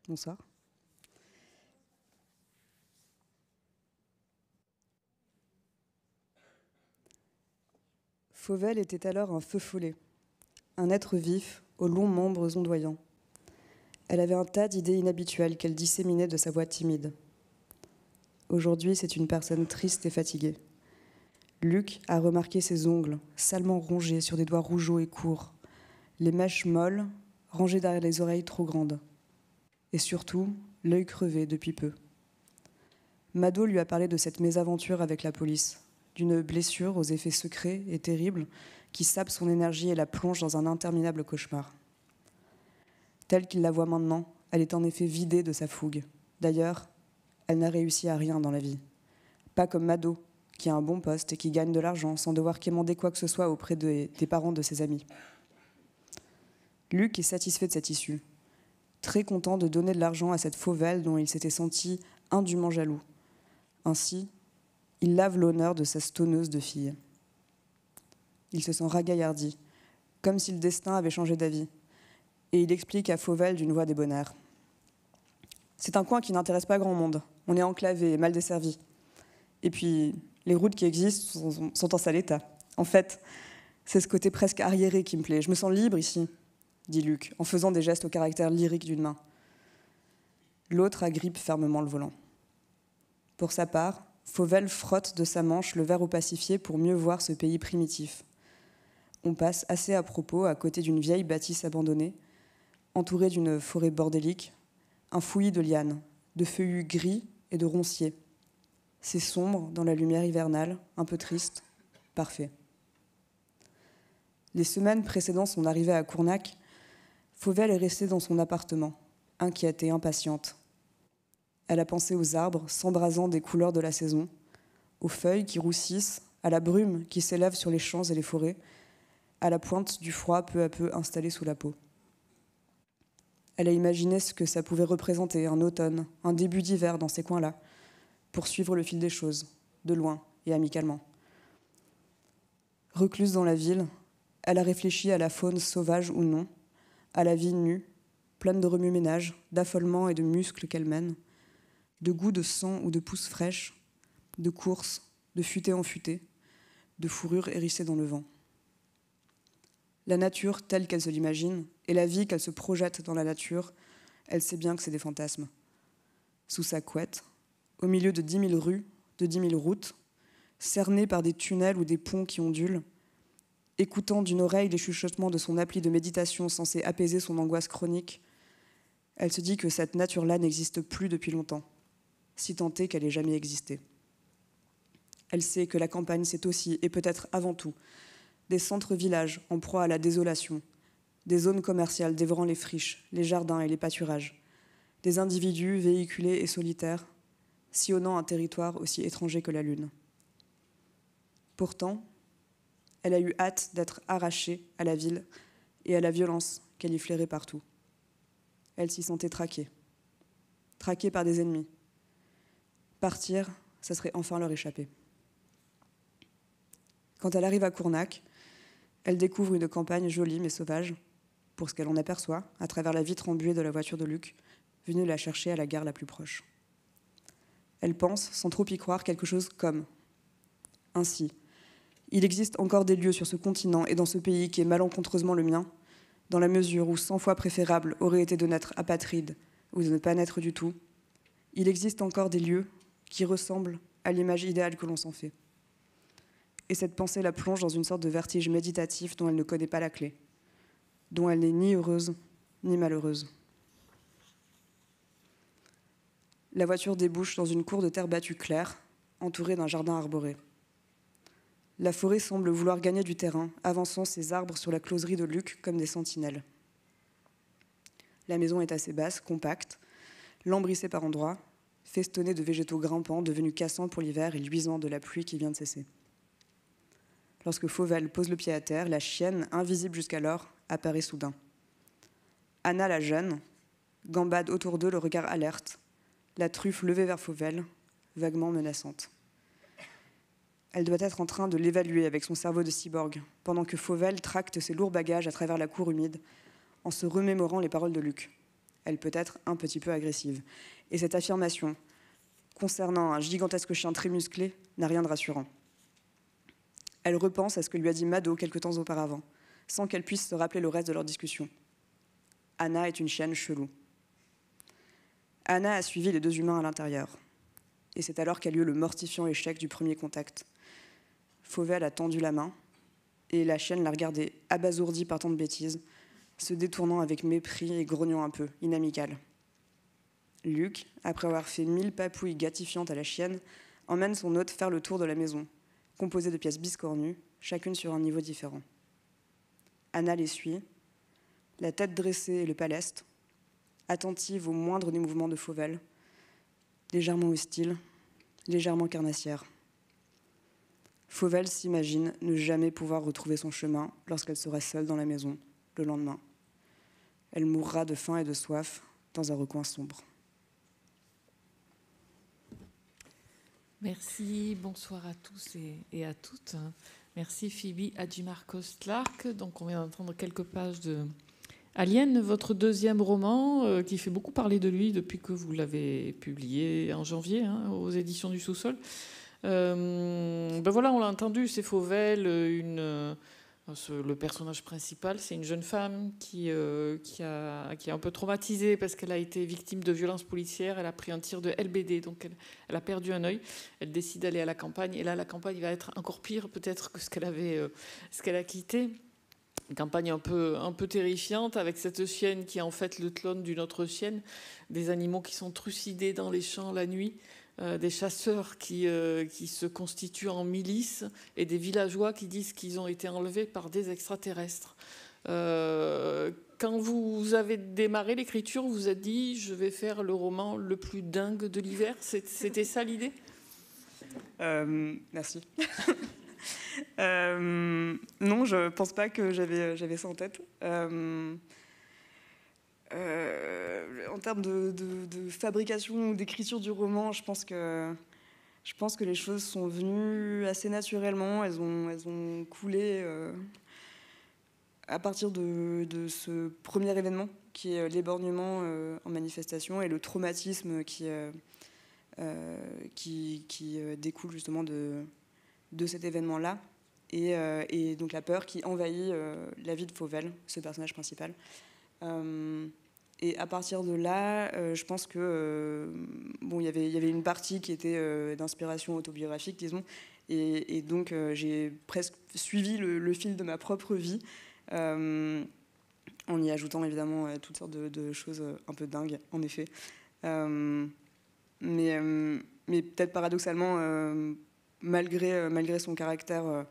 Bonsoir. Fauvel était alors un feu follet, un être vif aux longs membres ondoyants. Elle avait un tas d'idées inhabituelles qu'elle disséminait de sa voix timide. Aujourd'hui, c'est une personne triste et fatiguée. Luc a remarqué ses ongles, salement rongés sur des doigts rougeaux et courts, les mèches molles, rangées derrière les oreilles trop grandes. Et surtout, l'œil crevé depuis peu. Mado lui a parlé de cette mésaventure avec la police, d'une blessure aux effets secrets et terribles qui sape son énergie et la plonge dans un interminable cauchemar. Telle qu'il la voit maintenant, elle est en effet vidée de sa fougue. D'ailleurs, elle n'a réussi à rien dans la vie. Pas comme Mado, qui a un bon poste et qui gagne de l'argent sans devoir quémander quoi que ce soit auprès des parents de ses amis. Luc est satisfait de cette issue, très content de donner de l'argent à cette Fauvel dont il s'était senti indûment jaloux. Ainsi, il lave l'honneur de sa stoneuse de fille. Il se sent ragaillardi, comme si le destin avait changé d'avis, et il explique à Fauvel d'une voix débonnaire. C'est un coin qui n'intéresse pas grand monde. On est enclavé et mal desservi. Et puis, les routes qui existent sont en sale état. En fait, c'est ce côté presque arriéré qui me plaît. Je me sens libre ici, dit Luc, en faisant des gestes au caractère lyrique d'une main. L'autre agrippe fermement le volant. Pour sa part, Fauvel frotte de sa manche le verre opacifié pour mieux voir ce pays primitif. On passe assez à propos à côté d'une vieille bâtisse abandonnée, entourée d'une forêt bordélique, un fouillis de lianes, de feuillus gris et de ronciers. C'est sombre dans la lumière hivernale, un peu triste, parfait. Les semaines précédant son arrivée à Cournac, Fauvel est restée dans son appartement, inquiète et impatiente. Elle a pensé aux arbres s'embrasant des couleurs de la saison, aux feuilles qui roussissent, à la brume qui s'élève sur les champs et les forêts, à la pointe du froid peu à peu installée sous la peau. Elle a imaginé ce que ça pouvait représenter, un automne, un début d'hiver dans ces coins-là, pour suivre le fil des choses, de loin et amicalement. Recluse dans la ville, elle a réfléchi à la faune sauvage ou non, à la vie nue, pleine de remue-ménage, d'affolement et de muscles qu'elle mène, de goût de sang ou de pousse fraîche, de course, de futée en futée, de fourrure hérissée dans le vent. La nature telle qu'elle se l'imagine, et la vie qu'elle se projette dans la nature, elle sait bien que c'est des fantasmes. Sous sa couette, au milieu de 10 000 rues, de 10 000 routes, cernée par des tunnels ou des ponts qui ondulent, écoutant d'une oreille les chuchotements de son appli de méditation censé apaiser son angoisse chronique, elle se dit que cette nature-là n'existe plus depuis longtemps, si tant est qu'elle ait jamais existé. Elle sait que la campagne, c'est aussi, et peut-être avant tout, des centres-villages en proie à la désolation, des zones commerciales dévorant les friches, les jardins et les pâturages, des individus véhiculés et solitaires, sillonnant un territoire aussi étranger que la Lune. Pourtant, elle a eu hâte d'être arrachée à la ville et à la violence qu'elle y flairait partout. Elle s'y sentait traquée par des ennemis. Partir, ça serait enfin leur échapper. Quand elle arrive à Cournac, elle découvre une campagne jolie mais sauvage, pour ce qu'elle en aperçoit, à travers la vitre embuée de la voiture de Luc, venue la chercher à la gare la plus proche. Elle pense, sans trop y croire, quelque chose comme « Ainsi, il existe encore des lieux sur ce continent et dans ce pays qui est malencontreusement le mien, dans la mesure où 100 fois préférable aurait été de naître apatride ou de ne pas naître du tout, il existe encore des lieux qui ressemblent à l'image idéale que l'on s'en fait. » Et cette pensée la plonge dans une sorte de vertige méditatif dont elle ne connaît pas la clé, dont elle n'est ni heureuse ni malheureuse. La voiture débouche dans une cour de terre battue claire, entourée d'un jardin arboré. La forêt semble vouloir gagner du terrain, avançant ses arbres sur la closerie de Luc comme des sentinelles. La maison est assez basse, compacte, lambrissée par endroits, festonnée de végétaux grimpants, devenus cassants pour l'hiver et luisants de la pluie qui vient de cesser. Lorsque Fauvel pose le pied à terre, la chienne, invisible jusqu'alors, apparaît soudain. Anna, la jeune, gambade autour d'eux, le regard alerte, la truffe levée vers Fauvel, vaguement menaçante. Elle doit être en train de l'évaluer avec son cerveau de cyborg, pendant que Fauvel tracte ses lourds bagages à travers la cour humide, en se remémorant les paroles de Luc. elle peut être un petit peu agressive. Et cette affirmation concernant un gigantesque chien très musclé n'a rien de rassurant. Elle repense à ce que lui a dit Mado quelque temps auparavant, sans qu'elle puisse se rappeler le reste de leur discussion. Anna est une chienne chelou. Anna a suivi les 2 humains à l'intérieur. Et c'est alors qu'a lieu le mortifiant échec du premier contact. Fauvel a tendu la main, et la chienne l'a regardé, abasourdie par tant de bêtises, se détournant avec mépris et grognant un peu, inamical. Luc, après avoir fait 1000 papouilles gratifiantes à la chienne, emmène son hôte faire le tour de la maison, composée de pièces biscornues, chacune sur un niveau différent. Anna les suit, la tête dressée et le pas leste, attentive au moindre des mouvements de Fauvel, légèrement hostile, légèrement carnassière. Fauvel s'imagine ne jamais pouvoir retrouver son chemin lorsqu'elle sera seule dans la maison, le lendemain. Elle mourra de faim et de soif dans un recoin sombre. Merci, bonsoir à tous et à toutes. Merci Phoebe Hadjimarkos-Clarke. Donc on vient d'entendre quelques pages de Alien, votre deuxième roman, qui fait beaucoup parler de lui depuis que vous l'avez publié en janvier aux éditions du Sous-Sol. Voilà, on l'a entendu, c'est Fauvel, le personnage principal, c'est une jeune femme qui est un peu traumatisée parce qu'elle a été victime de violences policières. Elle a pris un tir de LBD, donc elle a perdu un œil. Elle décide d'aller à la campagne, et là la campagne va être encore pire peut-être que ce qu'elle a quitté. Une campagne un peu terrifiante, avec cette chienne qui est en fait le clone d'une autre chienne, des animaux qui sont trucidés dans les champs la nuit, des chasseurs qui se constituent en milice, et des villageois qui disent qu'ils ont été enlevés par des extraterrestres. Quand vous avez démarré l'écriture, vous vous êtes dit « je vais faire le roman le plus dingue de l'hiver ». C'était ça l'idée ? Merci. Non, je pense pas que j'avais ça en tête. En termes de fabrication ou d'écriture du roman, je pense que les choses sont venues assez naturellement. Elles ont coulé à partir de ce premier événement qui est l'éborgnement en manifestation et le traumatisme qui découle justement de cet événement-là, et donc la peur qui envahit la vie de Fauvel, ce personnage principal. Et à partir de là, je pense que il y avait une partie qui était d'inspiration autobiographique, disons, et donc j'ai presque suivi le fil de ma propre vie, en y ajoutant évidemment toutes sortes de choses un peu dingues, en effet. Mais peut-être paradoxalement, malgré son caractère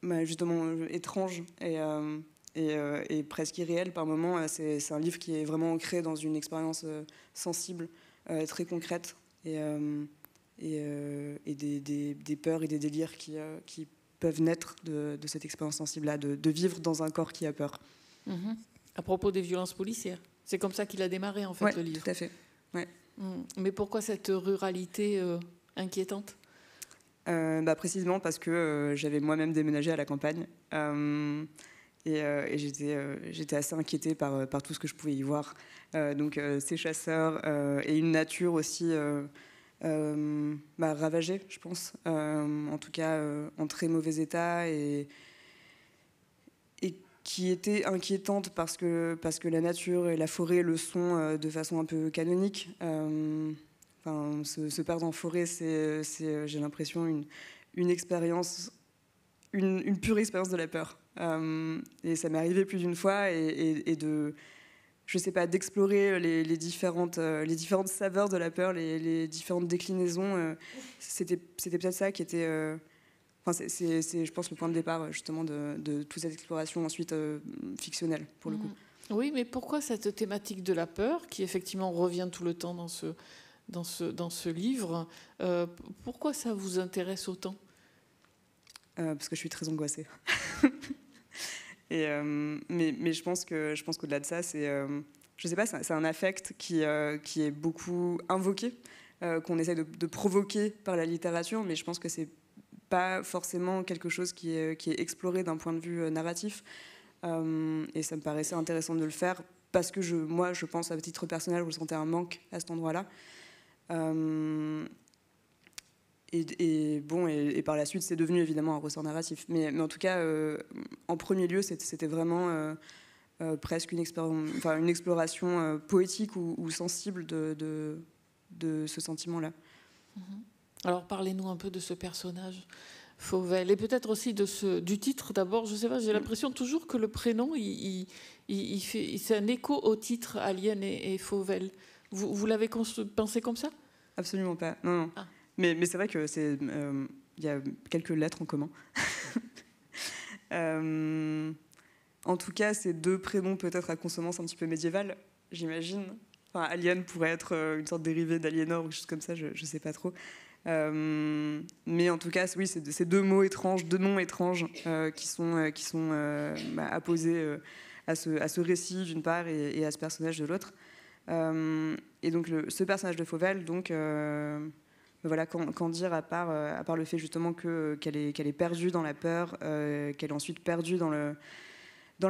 justement étrange et presque irréel par moments, c'est un livre qui est vraiment ancré dans une expérience sensible, très concrète, et des peurs et des délires qui peuvent naître de cette expérience sensible-là, de vivre dans un corps qui a peur. Mmh. À propos des violences policières, c'est comme ça qu'il a démarré en fait, ouais, le livre. Tout à fait. Ouais. Mais pourquoi cette ruralité inquiétante ? Précisément parce que j'avais moi-même déménagé à la campagne, et j'étais assez inquiétée par tout ce que je pouvais y voir. Donc ces chasseurs et une nature aussi ravagée, je pense, en tout cas en très mauvais état, et qui était inquiétante parce que la nature et la forêt le sont de façon un peu canonique. Se perdre en forêt, c'est j'ai l'impression, une expérience, une pure expérience de la peur. Et ça m'est arrivé plus d'une fois, et de, je sais pas, d'explorer les différentes saveurs de la peur, les différentes déclinaisons. C'était peut-être ça qui était... c'est, je pense, le point de départ, justement, de toute cette exploration ensuite fictionnelle, pour le coup. Oui, mais pourquoi cette thématique de la peur, qui effectivement revient tout le temps dans ce livre, pourquoi ça vous intéresse autant ? Parce que je suis très angoissée. Mais je pense qu'au-delà de ça, je sais pas, c'est un affect qui est beaucoup invoqué, qu'on essaie de provoquer par la littérature, mais je pense que c'est pas forcément quelque chose qui est exploré d'un point de vue narratif. Et ça me paraissait intéressant de le faire parce que moi, je pense à titre personnel, je sentais un manque à cet endroit-là. Et par la suite, c'est devenu évidemment un ressort narratif. Mais en tout cas, en premier lieu, c'était vraiment presque une exploration poétique ou sensible de ce sentiment-là. Alors, parlez-nous un peu de ce personnage, Fauvel, et peut-être aussi du titre d'abord. Je sais pas, j'ai l'impression toujours que le prénom, c'est un écho au titre Alien et Fauvel. Vous l'avez pensé comme ça? Absolument pas. Non. Ah. Mais c'est vrai que y a quelques lettres en commun. En tout cas, c'est deux prénoms peut-être à consonance un petit peu médiévale, j'imagine. Enfin, Alien pourrait être une sorte de dérivé d'Aliénor ou quelque chose comme ça, je ne sais pas trop. Mais en tout cas, oui, c'est deux mots étranges, deux noms étranges qui sont apposés à ce récit d'une part et à ce personnage de l'autre. Et donc ce personnage de Fauvel, donc voilà, qu'en dire à part le fait justement qu'elle est perdue dans la peur, qu'elle est ensuite perdue dans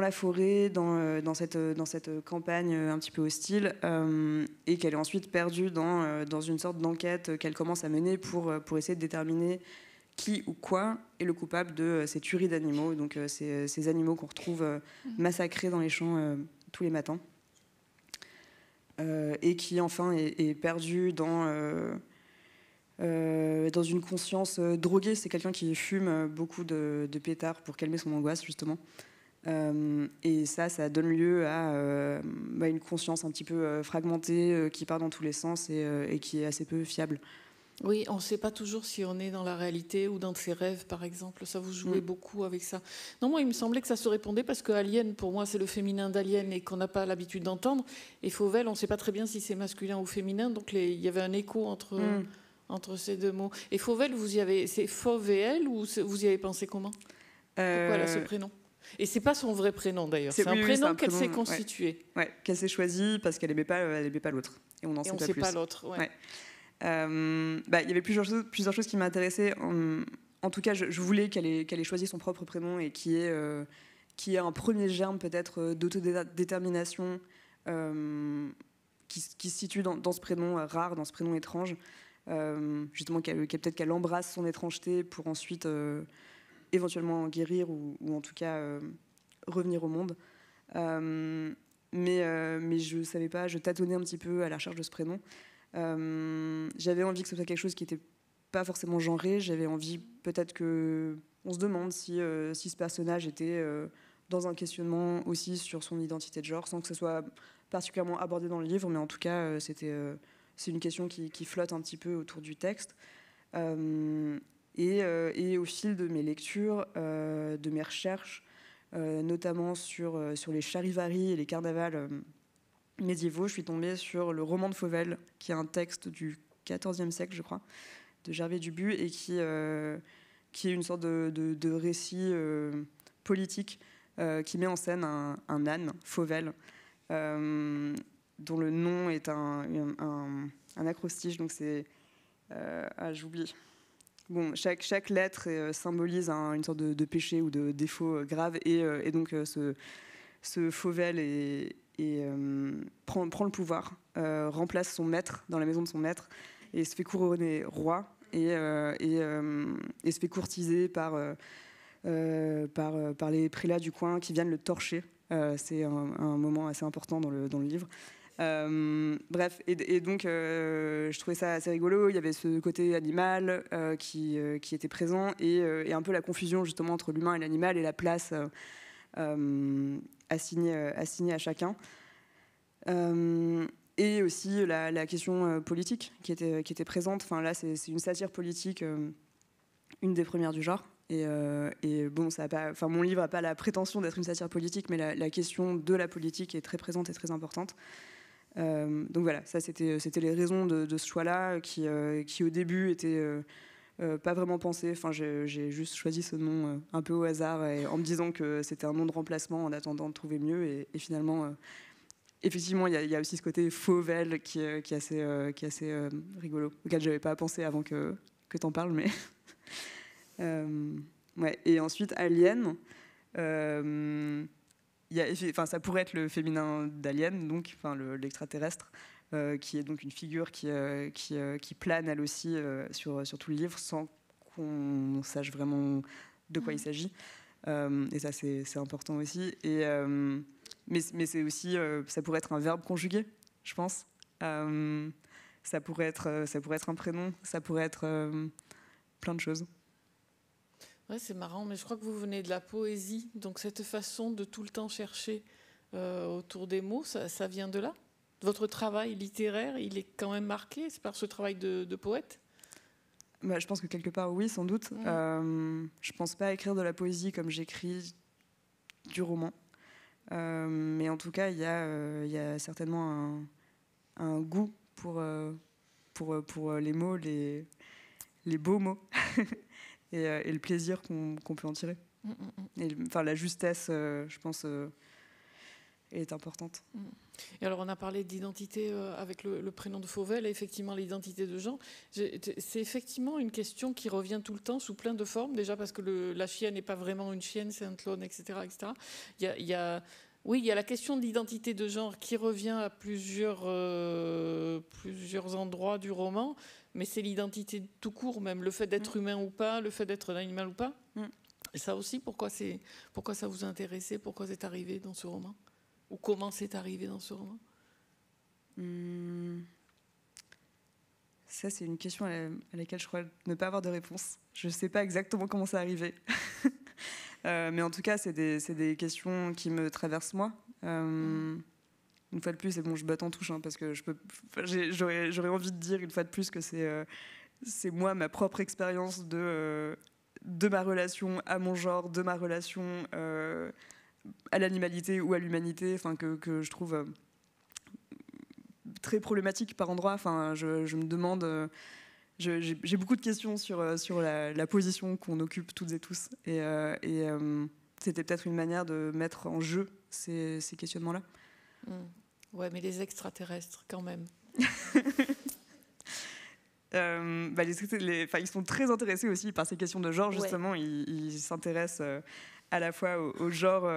la forêt, dans cette campagne un petit peu hostile, et qu'elle est ensuite perdue dans une sorte d'enquête qu'elle commence à mener pour essayer de déterminer qui ou quoi est le coupable de ces tueries d'animaux, donc ces animaux qu'on retrouve massacrés dans les champs tous les matins, et qui enfin est perdue dans une conscience droguée. C'est quelqu'un qui fume beaucoup de pétards pour calmer son angoisse, justement. Et ça donne lieu à une conscience un petit peu fragmentée qui part dans tous les sens et qui est assez peu fiable. Oui, on ne sait pas toujours si on est dans la réalité ou dans ses rêves, par exemple. Ça, vous jouez beaucoup avec ça. Non, moi, il me semblait que ça se répondait parce que Alien, pour moi, c'est le féminin d'Alien et qu'on n'a pas l'habitude d'entendre. Et Fauvel, on ne sait pas très bien si c'est masculin ou féminin. Donc, il y avait un écho entre ces deux mots. Et Fauvel, c'est Fauvel ou vous y avez pensé comment? Pourquoi elle a ce prénom? Et c'est pas son vrai prénom d'ailleurs. C'est un prénom qu'elle s'est constitué. Ouais, qu'elle s'est choisi parce qu'elle aimait pas l'autre. Et on n'en sait pas plus. Pas l'autre. Ouais. Il y avait plusieurs choses qui m'intéressaient. En tout cas, je voulais qu'elle ait choisi son propre prénom et qui ait un premier germe peut-être d'autodétermination qui se situe dans ce prénom rare, dans ce prénom étrange. Justement, peut-être qu'elle embrasse son étrangeté pour ensuite éventuellement guérir ou en tout cas revenir au monde. Mais je ne savais pas, je tâtonnais un petit peu à la recherche de ce prénom. J'avais envie que ce soit quelque chose qui n'était pas forcément genré. J'avais envie peut-être qu'on se demande si ce personnage était dans un questionnement aussi sur son identité de genre, sans que ce soit particulièrement abordé dans le livre, mais en tout cas c'est une question qui flotte un petit peu autour du texte. Et au fil de mes lectures, de mes recherches, notamment sur les charivaris et les carnavals médiévaux, je suis tombée sur le roman de Fauvel, qui est un texte du XIVe siècle, je crois, de Gervais Dubu, et qui est une sorte de récit politique qui met en scène un âne, Fauvel, dont le nom est un acrostiche, donc c'est... j'oublie. Bon, chaque lettre symbolise une sorte de péché ou de défaut grave, et donc ce Fauvel prend le pouvoir, remplace son maître dans la maison de son maître, et se fait couronner roi, et se fait courtiser par les prélats du coin qui viennent le torcher. C'est un moment assez important dans le livre. Bref, et donc je trouvais ça assez rigolo. Il y avait ce côté animal qui était présent, et un peu la confusion justement entre l'humain et l'animal, et la place assignée à chacun. Et aussi la question politique qui était présente. Enfin, là, c'est une satire politique, une des premières du genre. Et bon, ça a pas, enfin, mon livre n'a pas la prétention d'être une satire politique, mais la question de la politique est très présente et très importante. Donc voilà, ça c'était les raisons de ce choix-là qui au début était pas vraiment pensé. Enfin, j'ai juste choisi ce nom un peu au hasard, et en me disant que c'était un nom de remplacement en attendant de trouver mieux, et finalement effectivement il y a aussi ce côté Fauvel qui est assez rigolo, auquel j'avais pas pensé avant que t'en parles, mais ouais. Et ensuite Alien, ça pourrait être le féminin d'Alien, donc l'extraterrestre, qui est donc une figure qui plane elle aussi sur tout le livre sans qu'on sache vraiment de quoi il s'agit. Et ça, c'est important aussi. Mais c'est aussi, ça pourrait être un verbe conjugué, je pense. Ça pourrait être un prénom, ça pourrait être plein de choses. Ouais, c'est marrant, mais je crois que vous venez de la poésie, donc cette façon de tout le temps chercher autour des mots, ça vient de là. Votre travail littéraire, il est quand même marqué, c'est par ce travail de poète. Bah, je pense que quelque part, oui, sans doute. Je pense pas écrire de la poésie comme j'écris du roman. Mais en tout cas, il y a certainement un goût pour les mots, les beaux mots, et le plaisir qu'on peut en tirer. Et, la justesse, je pense, est importante. Et alors, on a parlé d'identité avec le prénom de Fauvel, et effectivement, l'identité de genre. C'est effectivement une question qui revient tout le temps sous plein de formes, déjà parce que la chienne n'est pas vraiment une chienne, c'est un clone, etc. etc. Il y a la question de l'identité de genre qui revient à plusieurs endroits du roman, mais c'est l'identité tout court même, le fait d'être humain ou pas, le fait d'être un animal ou pas. Et ça aussi, pourquoi ça vous a intéressé, pourquoi c'est arrivé dans ce roman ? Ou comment c'est arrivé dans ce roman ? Ça, c'est une question à laquelle je crois ne pas avoir de réponse. Je ne sais pas exactement comment c'est arrivé. Mais en tout cas, c'est des questions qui me traversent moi. Une fois de plus, c'est bon, je botte en touche, parce que j'aurais envie de dire une fois de plus que c'est moi, ma propre expérience de ma relation à mon genre, de ma relation à l'animalité ou à l'humanité, que je trouve très problématique par endroits. Je me demande, j'ai beaucoup de questions sur la position qu'on occupe toutes et tous, et c'était peut-être une manière de mettre en jeu ces questionnements-là. Ouais, mais les extraterrestres, quand même. Ils sont très intéressés aussi par ces questions de genre, justement. Ouais. Ils s'intéressent à la fois au genre,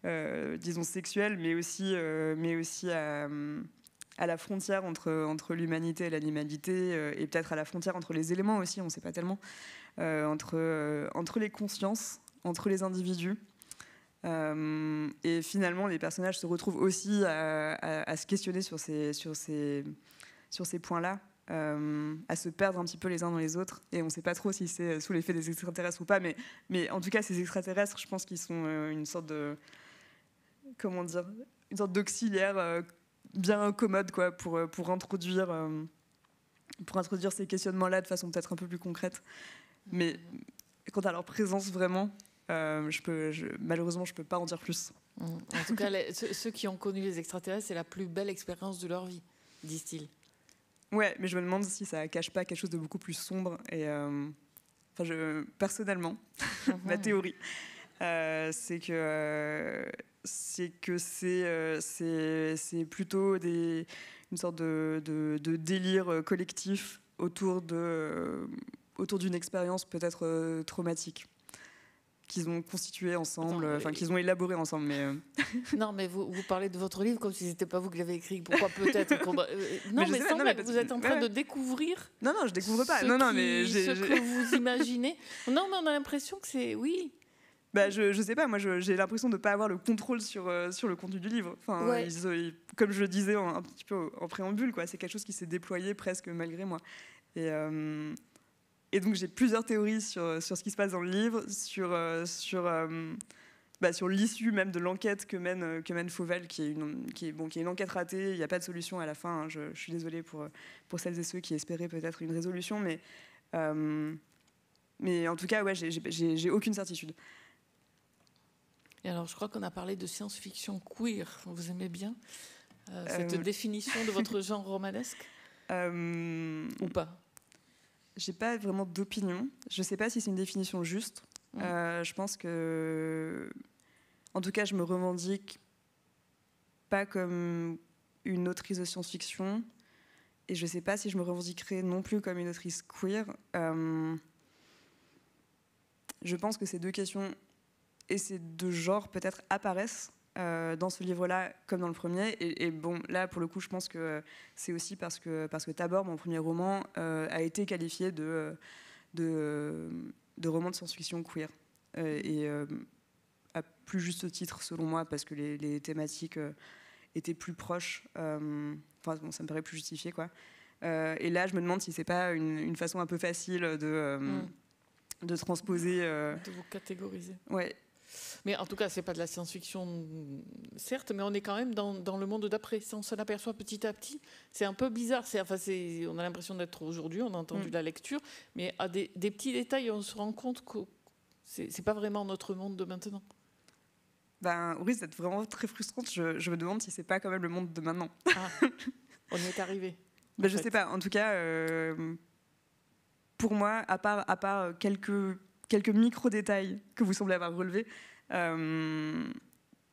disons, sexuel, mais aussi à la frontière entre l'humanité et l'animalité, et peut-être à la frontière entre les éléments aussi, on ne sait pas tellement, entre les consciences, entre les individus. Et finalement, les personnages se retrouvent aussi à se questionner sur ces points-là, à se perdre un petit peu les uns dans les autres. Et on ne sait pas trop si c'est sous l'effet des extraterrestres ou pas, mais en tout cas, ces extraterrestres, je pense qu'ils sont une sorte de... Comment dire ? Une sorte d'auxiliaire bien commode, quoi, pour introduire ces questionnements-là de façon peut-être un peu plus concrète. Mais quant à leur présence vraiment... malheureusement, je ne peux pas en dire plus. En tout cas, ceux qui ont connu les extraterrestres, c'est la plus belle expérience de leur vie, disent-ils. Ouais, mais je me demande si ça ne cache pas quelque chose de beaucoup plus sombre. Et, personnellement, ma théorie, c'est que c'est plutôt une sorte de délire collectif autour d'une expérience peut-être traumatique, qu'ils ont constitué ensemble, qu'ils ont élaboré ensemble. Mais Non, mais vous parlez de votre livre comme si c'était pas vous qui l'avez écrit. Pourquoi peut-être Non, mais vous êtes en train de découvrir. Non, je découvre pas. Ce que vous imaginez. Non, mais on a l'impression que c'est je sais pas. Moi, j'ai l'impression de pas avoir le contrôle sur le contenu du livre. Comme je le disais un petit peu en préambule, quoi. C'est quelque chose qui s'est déployé presque malgré moi. Et donc j'ai plusieurs théories sur ce qui se passe dans le livre, sur l'issue même de l'enquête que mène Fauvel, qui est une enquête ratée. Il n'y a pas de solution à la fin. Je suis désolée pour celles et ceux qui espéraient peut-être une résolution, mais en tout cas, ouais, j'ai aucune certitude. Et alors, je crois qu'on a parlé de science-fiction queer. Vous aimez bien cette définition de votre genre romanesque ou pas? J'ai pas vraiment d'opinion. Je sais pas si c'est une définition juste. Je pense que, en tout cas, je me revendique pas comme une autrice de science-fiction, et je sais pas si je me revendiquerai non plus comme une autrice queer. Je pense que ces deux questions et ces deux genres peut-être apparaissent dans ce livre-là comme dans le premier. Et bon, là, pour le coup, je pense que c'est aussi parce que Tabor, mon premier roman, a été qualifié de roman de science-fiction queer. Et à plus juste titre, selon moi, parce que les thématiques étaient plus proches. Enfin, bon, ça me paraît plus justifié, quoi. Et là, je me demande si c'est pas une façon un peu facile de transposer. De vous catégoriser. Ouais. Mais en tout cas, c'est pas de la science-fiction, certes, mais on est quand même dans le monde d'après. On s'en aperçoit petit à petit. C'est un peu bizarre. On a l'impression d'être aujourd'hui, on a entendu la lecture, mais à des petits détails, on se rend compte que c'est pas vraiment notre monde de maintenant. Ben, oui, c'est vraiment très frustrante. Je me demande si c'est pas quand même le monde de maintenant. Ah, on y est arrivé. Ben, je sais pas. En tout cas, pour moi, à part quelques micro-détails que vous semblez avoir relevés, il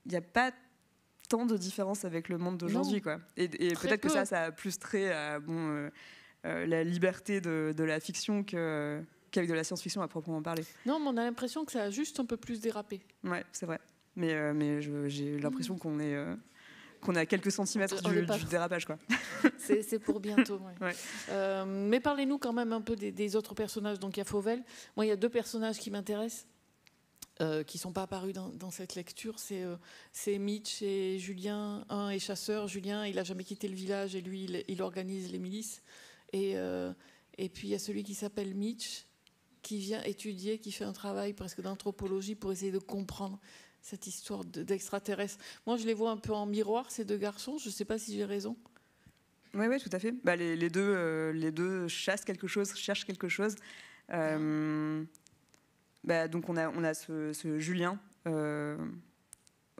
n'y a pas tant de différence avec le monde d'aujourd'hui, quoi. Et peut-être que ça a plus trait à la liberté de la fiction qu'avec de la science-fiction à proprement parler. Non, mais on a l'impression que ça a juste un peu plus dérapé. Ouais, c'est vrai. Mais j'ai l'impression qu'on est à quelques centimètres du dérapage, quoi. C'est pour bientôt. Ouais. Ouais. Mais parlez-nous quand même un peu des autres personnages. Donc il y a Fauvel. Moi, il y a deux personnages qui m'intéressent, qui ne sont pas apparus dans cette lecture. C'est Mitch et Julien. Un est chasseur. Julien, il n'a jamais quitté le village et lui, il organise les milices. Et puis il y a celui qui s'appelle Mitch, qui vient étudier, qui fait un travail presque d'anthropologie pour essayer de comprendre cette histoire d'extraterrestres. Moi, je les vois un peu en miroir, ces deux garçons. Je ne sais pas si j'ai raison. Oui, tout à fait. Bah, les deux chassent quelque chose, cherchent quelque chose. Donc on a ce Julien,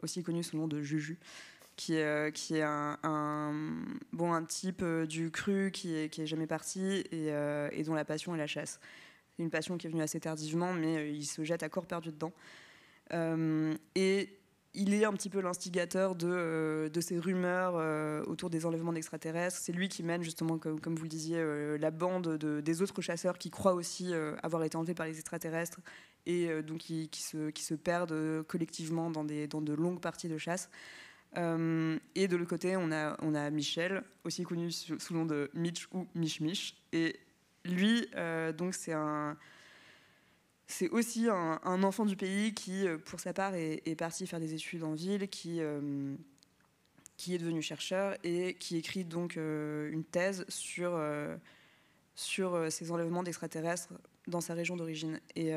aussi connu sous le nom de Juju, qui est un type du cru qui est jamais parti et dont la passion est la chasse. C'est une passion qui est venue assez tardivement, mais il se jette à corps perdu dedans. Et il est un petit peu l'instigateur de ces rumeurs autour des enlèvements d'extraterrestres. C'est lui qui mène justement, comme vous le disiez, la bande des autres chasseurs qui croient aussi avoir été enlevés par les extraterrestres et donc qui se perdent collectivement dans de longues parties de chasse. Et de l'autre côté, on a Michel, aussi connu sous le nom de Mitch ou Mich Mich. Et lui, donc c'est aussi un enfant du pays qui, pour sa part, est parti faire des études en ville, qui est devenu chercheur et qui écrit donc une thèse sur ces enlèvements d'extraterrestres dans sa région d'origine. Et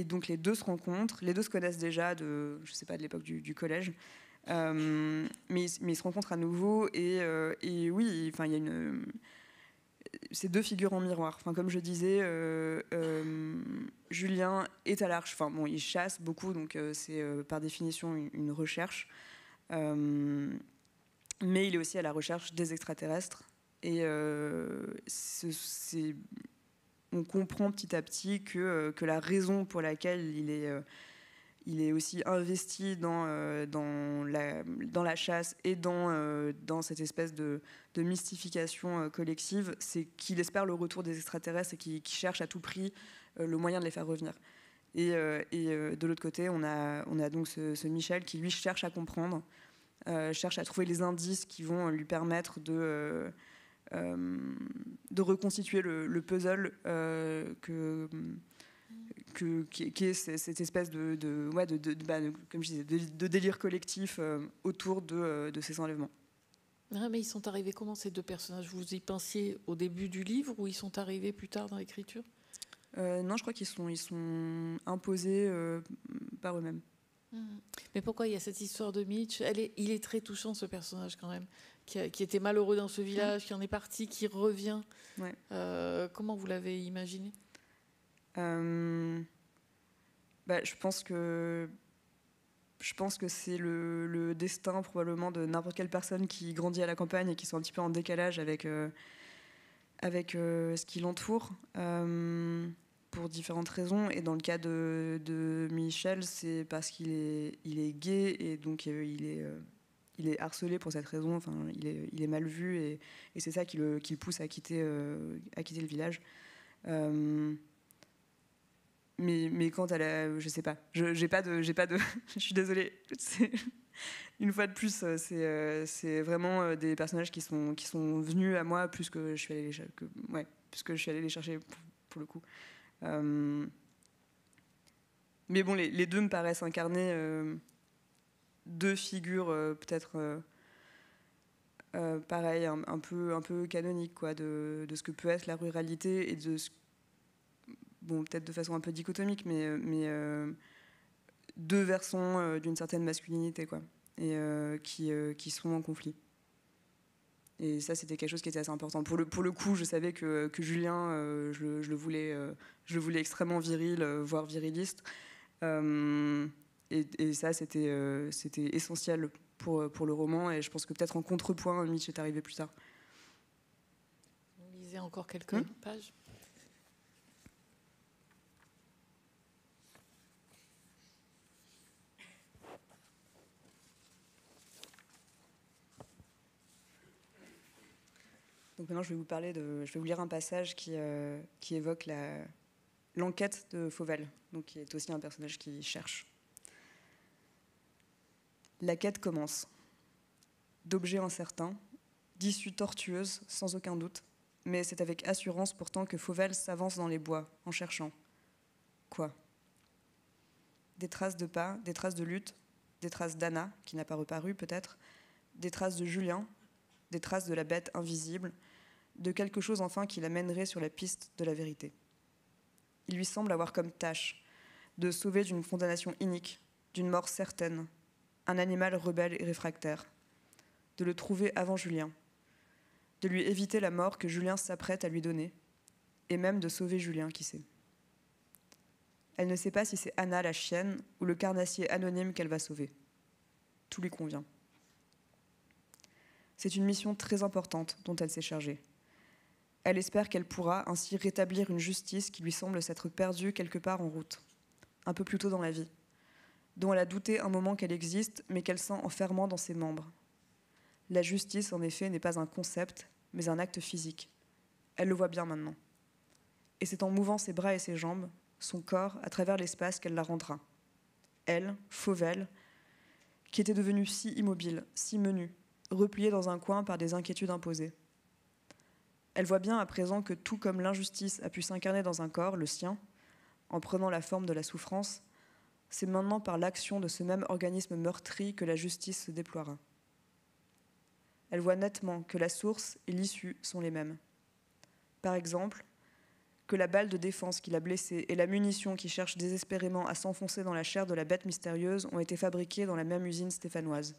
donc les deux se rencontrent, les deux se connaissent déjà de l'époque du collège, mais ils se rencontrent à nouveau et oui, enfin il y a ces deux figures en miroir. Enfin, comme je disais, Julien est à la recherche. Enfin, bon, il chasse beaucoup, donc c'est par définition une recherche. Mais il est aussi à la recherche des extraterrestres. Et on comprend petit à petit que la raison pour laquelle il est aussi investi dans la chasse et dans cette espèce de mystification collective, c'est qu'il espère le retour des extraterrestres et qu'il cherche à tout prix le moyen de les faire revenir. Et de l'autre côté, on a donc ce Michel qui, lui, cherche à comprendre, cherche à trouver les indices qui vont lui permettre de reconstituer le puzzle qui est cette espèce comme je disais, de délire collectif autour de ces enlèvements. Ah, mais ils sont arrivés comment, ces deux personnages? Vous y pensiez au début du livre ou ils sont arrivés plus tard dans l'écriture? Non, je crois qu'ils sont imposés par eux-mêmes. Mais pourquoi il y a cette histoire de Mitch? Il est très touchant, ce personnage, quand même, qui était malheureux dans ce village, qui en est parti, qui revient. Ouais. Comment vous l'avez imaginé? Je pense que c'est le destin probablement de n'importe quelle personne qui grandit à la campagne et qui sont un petit peu en décalage avec ce qui l'entoure, pour différentes raisons. Et dans le cas de Michel, c'est parce qu'il est gay et donc il est harcelé pour cette raison. Enfin, il est mal vu et c'est ça qui le pousse à quitter le village. mais quant à la... Je sais pas. J'ai pas de... Je suis désolée. Une fois de plus, c'est vraiment des personnages qui sont venus à moi plus que je suis allée les chercher pour le coup. Mais bon, les deux me paraissent incarner deux figures peut-être pareil, un peu canoniques quoi, de ce que peut être la ruralité et de ce, bon, peut-être de façon un peu dichotomique, mais deux versants d'une certaine masculinité quoi, et qui sont en conflit. Et ça, c'était quelque chose qui était assez important. Pour le coup, je savais que Julien, je le voulais extrêmement viril, voire viriliste. Et ça, c'était essentiel pour le roman. Et je pense que peut-être en contrepoint, Mitch est arrivé plus tard. Vous lisez encore quelques pages. Donc maintenant, je vais vous lire un passage qui évoque l'enquête de Fauvel, donc qui est aussi un personnage qui cherche. La quête commence. D'objets incertains, d'issues tortueuses, sans aucun doute, mais c'est avec assurance pourtant que Fauvel s'avance dans les bois, en cherchant. Quoi ? Des traces de pas, des traces de lutte, des traces d'Anna, qui n'a pas reparu peut-être, des traces de Julien, des traces de la bête invisible, de quelque chose enfin qui l'amènerait sur la piste de la vérité. Il lui semble avoir comme tâche de sauver d'une condamnation inique, d'une mort certaine, un animal rebelle et réfractaire, de le trouver avant Julien, de lui éviter la mort que Julien s'apprête à lui donner, et même de sauver Julien, qui sait. Elle ne sait pas si c'est Anna la chienne ou le carnassier anonyme qu'elle va sauver. Tout lui convient. C'est une mission très importante dont elle s'est chargée. Elle espère qu'elle pourra ainsi rétablir une justice qui lui semble s'être perdue quelque part en route, un peu plus tôt dans la vie, dont elle a douté un moment qu'elle existe, mais qu'elle sent en fermant dans ses membres. La justice, en effet, n'est pas un concept, mais un acte physique. Elle le voit bien maintenant. Et c'est en mouvant ses bras et ses jambes, son corps, à travers l'espace qu'elle la rendra. Elle, Fauvel, qui était devenue si immobile, si menue, repliée dans un coin par des inquiétudes imposées. Elle voit bien à présent que tout comme l'injustice a pu s'incarner dans un corps, le sien, en prenant la forme de la souffrance, c'est maintenant par l'action de ce même organisme meurtri que la justice se déploiera. Elle voit nettement que la source et l'issue sont les mêmes. Par exemple, que la balle de défense qui l'a blessée et la munition qui cherche désespérément à s'enfoncer dans la chair de la bête mystérieuse ont été fabriquées dans la même usine stéphanoise.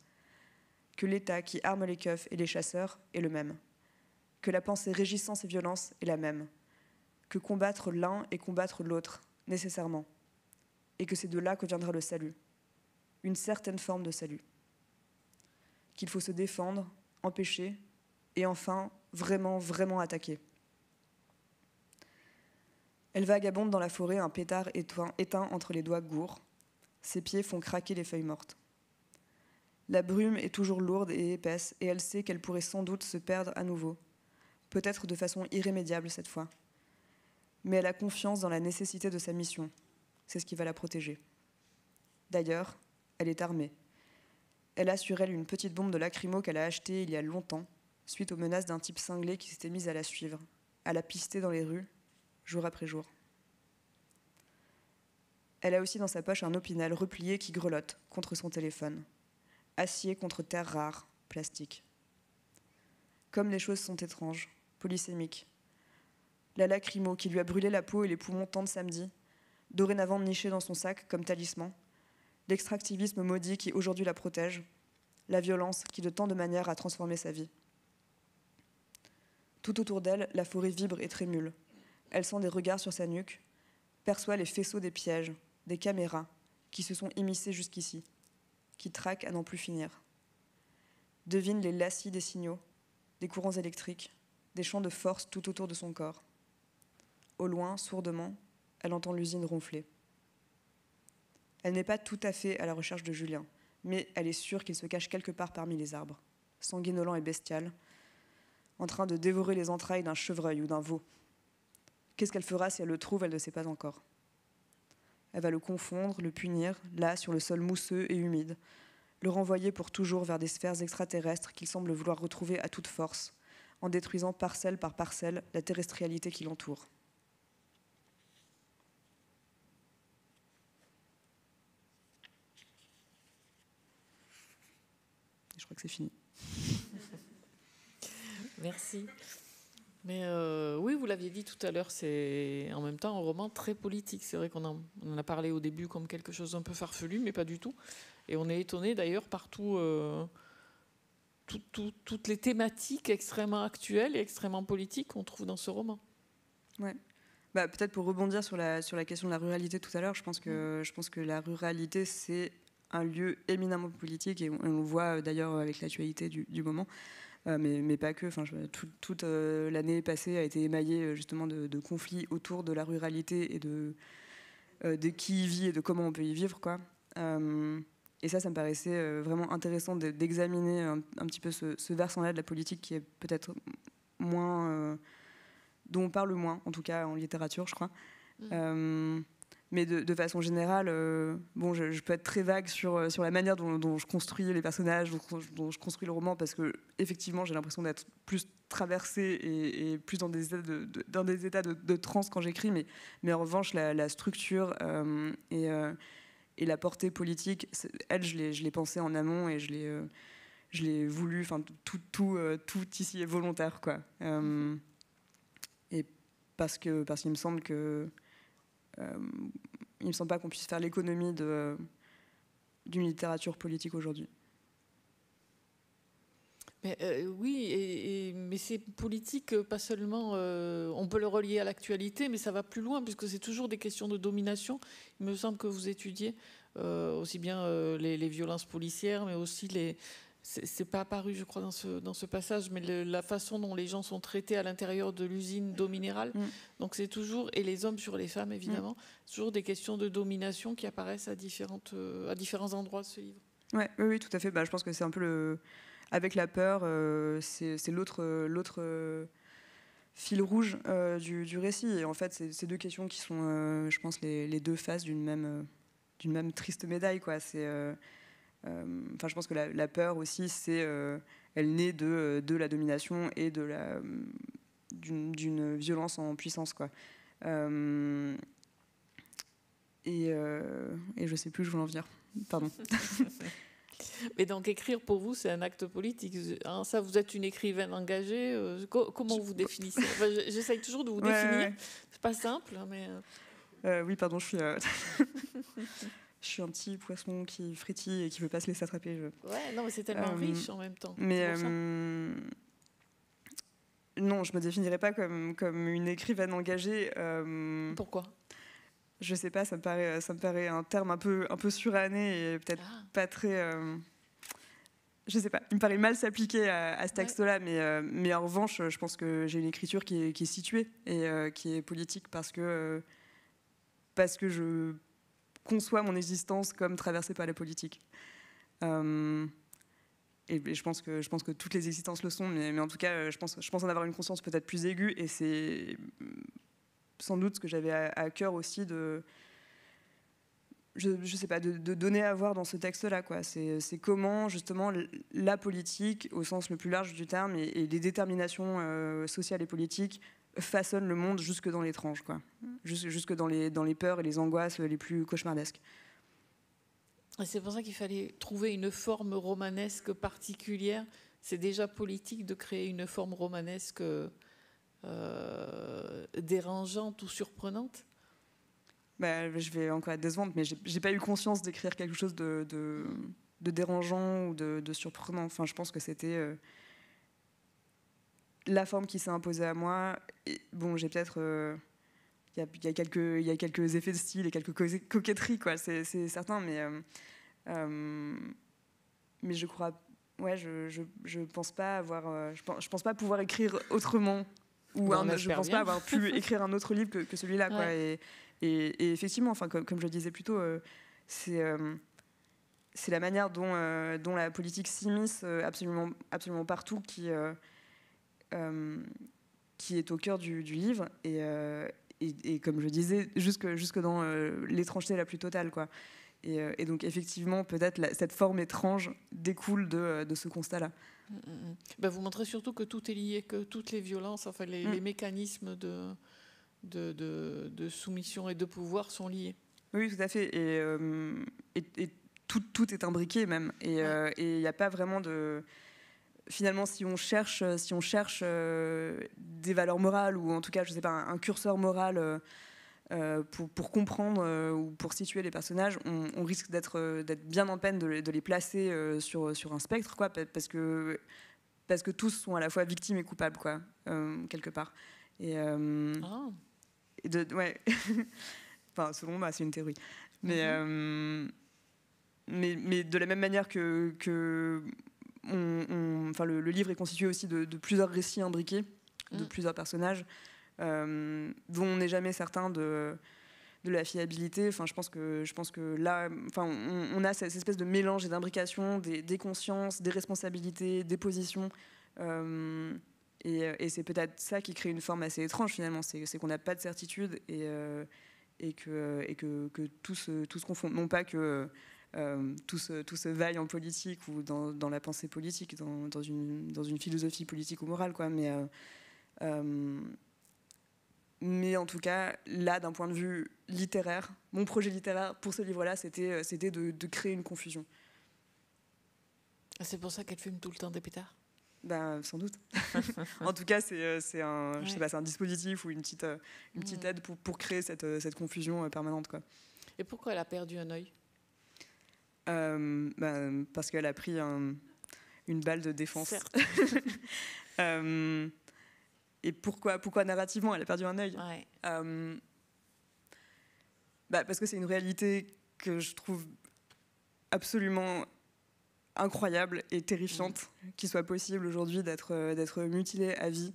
Que l'État qui arme les keufs et les chasseurs est le même. Que la pensée régissant ces violences est la même, que combattre l'un et combattre l'autre, nécessairement, et que c'est de là que viendra le salut, une certaine forme de salut, qu'il faut se défendre, empêcher, et enfin, vraiment, vraiment attaquer. Elle vagabonde dans la forêt, un pétard éteint entre les doigts gourds, ses pieds font craquer les feuilles mortes. La brume est toujours lourde et épaisse, et elle sait qu'elle pourrait sans doute se perdre à nouveau, peut-être de façon irrémédiable cette fois. Mais elle a confiance dans la nécessité de sa mission. C'est ce qui va la protéger. D'ailleurs, elle est armée. Elle a sur elle une petite bombe de lacrymo qu'elle a achetée il y a longtemps, suite aux menaces d'un type cinglé qui s'était mis à la suivre, à la pister dans les rues, jour après jour. Elle a aussi dans sa poche un opinel replié qui grelotte contre son téléphone. Acier contre terre rare, plastique. Comme les choses sont étranges, polysémiques. La lacrymo qui lui a brûlé la peau et les poumons tant de samedi, dorénavant nichée dans son sac comme talisman, l'extractivisme maudit qui aujourd'hui la protège, la violence qui de tant de manières a transformé sa vie. Tout autour d'elle, la forêt vibre et trémule. Elle sent des regards sur sa nuque, perçoit les faisceaux des pièges, des caméras qui se sont immiscés jusqu'ici, qui traquent à n'en plus finir. Devine les lacis des signaux, des courants électriques, des champs de force tout autour de son corps. Au loin, sourdement, elle entend l'usine ronfler. Elle n'est pas tout à fait à la recherche de Julien, mais elle est sûre qu'il se cache quelque part parmi les arbres, sanguinolent et bestial, en train de dévorer les entrailles d'un chevreuil ou d'un veau. Qu'est-ce qu'elle fera si elle le trouve, elle ne sait pas encore. Elle va le confondre, le punir, là, sur le sol mousseux et humide. Le renvoyer pour toujours vers des sphères extraterrestres qu'il semble vouloir retrouver à toute force, en détruisant parcelle par parcelle la terrestrialité qui l'entoure. Je crois que c'est fini. Merci. Mais oui, vous l'aviez dit tout à l'heure, c'est en même temps un roman très politique. C'est vrai qu'on en a parlé au début comme quelque chose d'un peu farfelu, mais pas du tout. Et on est étonné d'ailleurs par toutes les thématiques extrêmement actuelles et extrêmement politiques qu'on trouve dans ce roman. Ouais. Peut-être pour rebondir sur la question de la ruralité tout à l'heure, je pense que la ruralité, c'est un lieu éminemment politique, et on le voit d'ailleurs avec l'actualité du moment. Mais pas que. Enfin, toute l'année passée a été émaillée justement de conflits autour de la ruralité et de qui y vit et de comment on peut y vivre, quoi. Et ça me paraissait vraiment intéressant d'examiner un petit peu ce versant-là de la politique qui est peut-être moins... dont on parle moins, en tout cas en littérature, je crois. Mais de façon générale, je peux être très vague sur la manière dont je construis les personnages, dont je construis le roman, parce que effectivement, j'ai l'impression d'être plus traversée et plus dans des états de transe quand j'écris, mais en revanche, la structure et la portée politique, elle, je l'ai pensée en amont et je l'ai voulu. Enfin, tout ici est volontaire, quoi. Et parce qu'il me semble que il me semble pas qu'on puisse faire l'économie d'une littérature politique aujourd'hui. Mais, oui, mais c'est politique, pas seulement... on peut le relier à l'actualité, mais ça va plus loin, puisque c'est toujours des questions de domination. Il me semble que vous étudiez aussi bien les violences policières, mais aussi les... C'est pas apparu, je crois, dans ce passage, mais la façon dont les gens sont traités à l'intérieur de l'usine d'eau minérale. Donc c'est toujours, et les hommes sur les femmes, évidemment, toujours des questions de domination qui apparaissent à différents endroits de ce livre. Ouais, oui, tout à fait. Je pense que c'est un peu avec la peur, c'est l'autre fil rouge du récit. Et en fait, c'est deux questions qui sont, je pense, les deux faces d'une même triste médaille, quoi. Je pense que la peur aussi, elle naît de la domination et d'une violence en puissance, quoi. Et je sais plus où je voulais en venir. Pardon. Mais donc écrire pour vous, c'est un acte politique. Hein, ça, vous êtes une écrivaine engagée. Comment vous définissez? J'essaye toujours de vous définir. Ouais. C'est pas simple, mais... oui, pardon, je suis un petit poisson qui frétille et qui veut pas se laisser attraper. Ouais, non, mais c'est tellement riche en même temps. Mais non, je me définirais pas comme une écrivaine engagée. Pourquoi? Je sais pas, ça me paraît un terme un peu suranné et peut-être pas très... je sais pas, il me paraît mal s'appliquer à ce texte-là, mais en revanche, je pense que j'ai une écriture qui est située et qui est politique parce que je conçois mon existence comme traversée par la politique. Et je pense que toutes les existences le sont, mais en tout cas, je pense en avoir une conscience peut-être plus aiguë, et c'est sans doute ce que j'avais à cœur aussi je sais pas, de donner à voir dans ce texte-là, quoi. C'est comment, justement, la politique, au sens le plus large du terme, et les déterminations sociales et politiques façonnent le monde jusque dans l'étrange, quoi. Jusque dans les peurs et les angoisses les plus cauchemardesques. Et c'est pour ça qu'il fallait trouver une forme romanesque particulière. C'est déjà politique de créer une forme romanesque dérangeante ou surprenante. Je vais encore être décevante, mais j'ai pas eu conscience d'écrire quelque chose de dérangeant ou de surprenant. Enfin, je pense que c'était la forme qui s'est imposée à moi. Et bon, j'ai peut-être... Il y a quelques effets de style et quelques coquetteries, quoi, c'est certain, mais je crois... Ouais, je pense pas avoir... je pense pas pouvoir écrire autrement. Je pense pas avoir pu écrire un autre livre que celui-là, quoi. Ouais. Et effectivement, enfin, comme je le disais plus tôt, c'est la manière dont la politique s'immisce absolument partout qui est au cœur du livre. Et et comme je disais, jusque dans l'étrangeté la plus totale, quoi. Et donc effectivement, peut-être cette forme étrange découle de ce constat-là. Ben, vous montrez surtout que tout est lié, que toutes les violences, enfin les mécanismes de soumission et de pouvoir sont liés. Oui, tout à fait. Et tout est imbriqué même. Et il n'y a pas vraiment de... Finalement, si on cherche des valeurs morales, ou en tout cas, je sais pas, un curseur moral pour comprendre ou pour situer les personnages, on risque d'être bien en peine de les placer sur un spectre, quoi, parce que tous sont à la fois victimes et coupables, quoi, quelque part. Ouais. Enfin, selon moi, c'est une théorie. Mais de la même manière que enfin, le livre est constitué aussi de plusieurs récits imbriqués, de plusieurs personnages, dont on n'est jamais certain de la fiabilité. Enfin, je pense que là, enfin, on a cette espèce de mélange et d'imbrication des consciences, des responsabilités, des positions. Et c'est peut-être ça qui crée une forme assez étrange, finalement. C'est qu'on n'a pas de certitude et que tout se confond. Non pas que tout se vaille en politique ou dans la pensée politique, dans une philosophie politique ou morale, quoi. Mais en tout cas, là, d'un point de vue littéraire, mon projet littéraire pour ce livre-là, c'était de créer une confusion. C'est pour ça qu'elle fume tout le temps des pétards? Ben, sans doute. En tout cas, c'est un dispositif ou une petite aide pour créer cette confusion permanente, quoi. Et pourquoi elle a perdu un œil? Parce qu'elle a pris une balle de défense. Certes. Et pourquoi narrativement elle a perdu un œil? Parce que c'est une réalité que je trouve absolument incroyable et terrifiante, qu'il soit possible aujourd'hui d'être mutilé à vie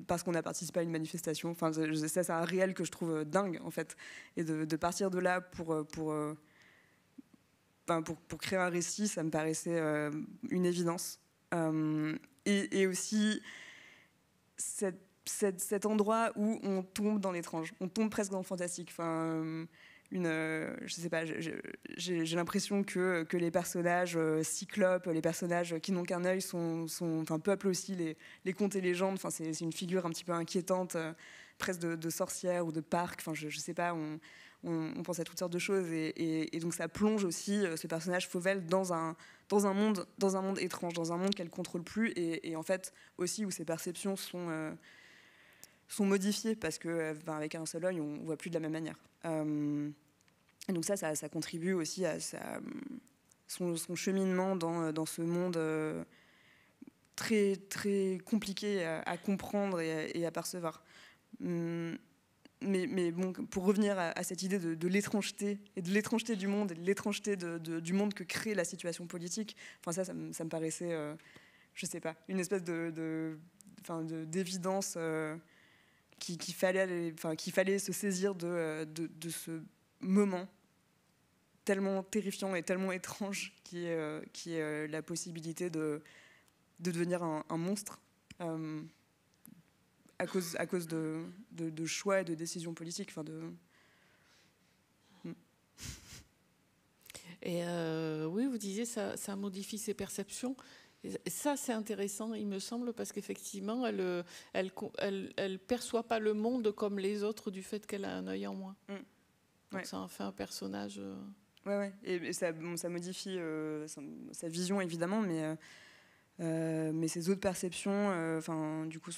parce qu'on a participé à une manifestation. Enfin, ça, c'est un réel que je trouve dingue, en fait. Et de partir de là pour créer un récit, ça me paraissait une évidence. Et aussi cet endroit où on tombe dans l'étrange, on tombe presque dans le fantastique. Enfin, je sais pas, j'ai l'impression que les personnages cyclopes, les personnages qui n'ont qu'un œil peuplent aussi les contes et légendes. Enfin, c'est une figure un petit peu inquiétante, presque de sorcière ou de parc. Enfin, je sais pas, on pense à toutes sortes de choses et donc ça plonge aussi ce personnage Fauvel dans un monde étrange, dans un monde qu'elle contrôle plus et en fait aussi où ses perceptions sont modifiées parce que avec un seul œil on voit plus de la même manière. Et donc ça contribue aussi à son cheminement dans ce monde très très compliqué à comprendre et à percevoir. Mais bon, pour revenir à cette idée de l'étrangeté, et de l'étrangeté du monde, et de l'étrangeté du monde que crée la situation politique, enfin ça me paraissait, je sais pas, une espèce d'évidence qu'il fallait se saisir de ce moment tellement terrifiant et tellement étrange qui est la possibilité de devenir un monstre. À cause de choix et de décisions politiques. Et oui, vous disiez ça modifie ses perceptions. Et ça, c'est intéressant, il me semble, parce qu'effectivement, elle perçoit pas le monde comme les autres du fait qu'elle a un œil en moins. Donc ça en fait un personnage... Ouais. Et ça modifie sa vision, évidemment, mais ses autres perceptions, du coup,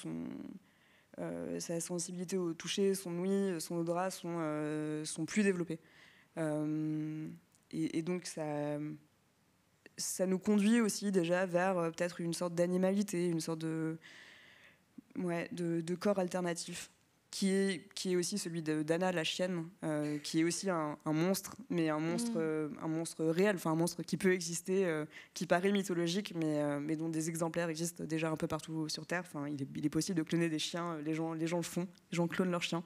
sa sensibilité au toucher, son ouïe, son odorat sont plus développées. Et donc ça nous conduit aussi déjà vers peut-être une sorte d'animalité, une sorte de corps alternatif, qui est aussi celui d'Anna, la chienne, qui est aussi un monstre, mais un monstre réel, enfin un monstre qui peut exister, qui paraît mythologique, mais dont des exemplaires existent déjà un peu partout sur Terre. Enfin, il est possible de cloner des chiens, les gens le font, les gens clonent leurs chiens.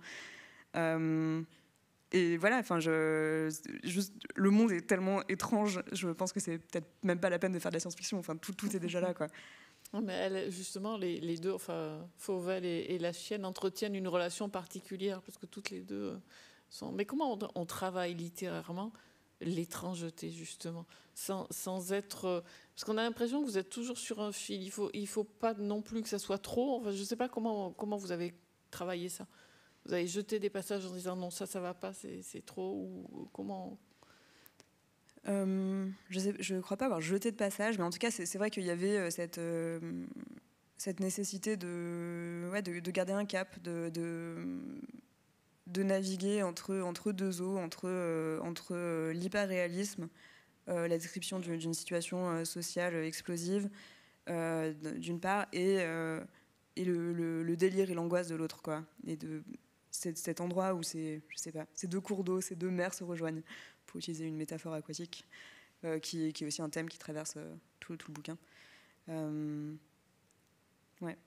Et voilà, enfin, juste, le monde est tellement étrange, je pense que c'est peut-être même pas la peine de faire de la science-fiction, enfin, tout est déjà là, quoi. Mais justement, les deux, enfin, Fauvel et la chienne, entretiennent une relation particulière parce que toutes les deux sont. Mais comment on travaille littérairement l'étrangeté, justement, sans être. Parce qu'on a l'impression que vous êtes toujours sur un fil. Il faut pas non plus que ça soit trop. Enfin, je ne sais pas comment vous avez travaillé ça. Vous avez jeté des passages en disant non, ça va pas, c'est trop, ou comment. Je ne crois pas avoir jeté de passage, mais en tout cas, c'est vrai qu'il y avait cette nécessité de garder un cap, de naviguer entre deux eaux, entre l'hyper-réalisme, la description d'une situation sociale explosive, d'une part, et le délire et l'angoisse de l'autre, quoi. Et cet endroit où je sais pas, ces deux cours d'eau, ces deux mers se rejoignent, pour utiliser une métaphore aquatique, qui est aussi un thème qui traverse tout le bouquin. Ouais.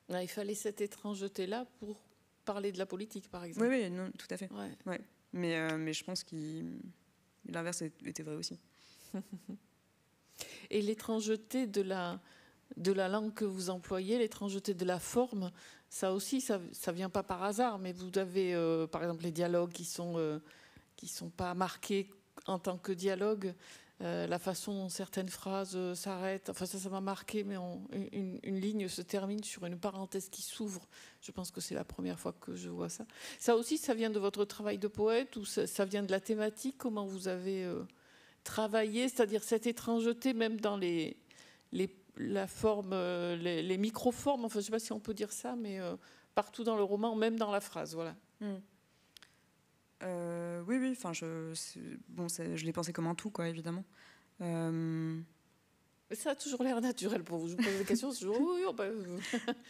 Il fallait cette étrangeté-là pour parler de la politique, par exemple. Oui, non, tout à fait. Ouais. Ouais. Mais je pense que l'inverse était vrai aussi. Et l'étrangeté de la langue que vous employez, l'étrangeté de la forme, ça aussi, ça vient pas par hasard, mais vous avez, par exemple, les dialogues qui sont pas marqués en tant que dialogue, la façon dont certaines phrases s'arrêtent, enfin ça m'a marqué, mais une ligne se termine sur une parenthèse qui s'ouvre. Je pense que c'est la première fois que je vois ça. Ça aussi, ça vient de votre travail de poète ou ça vient de la thématique? Comment vous avez travaillé, c'est-à-dire cette étrangeté même dans la forme, les micro-formes, enfin je ne sais pas si on peut dire ça, mais partout dans le roman, même dans la phrase, voilà. Oui, enfin, je l'ai pensé comme un tout, quoi, évidemment. Ça a toujours l'air naturel pour vous. Je vous pose des questions, c'est toujours oui.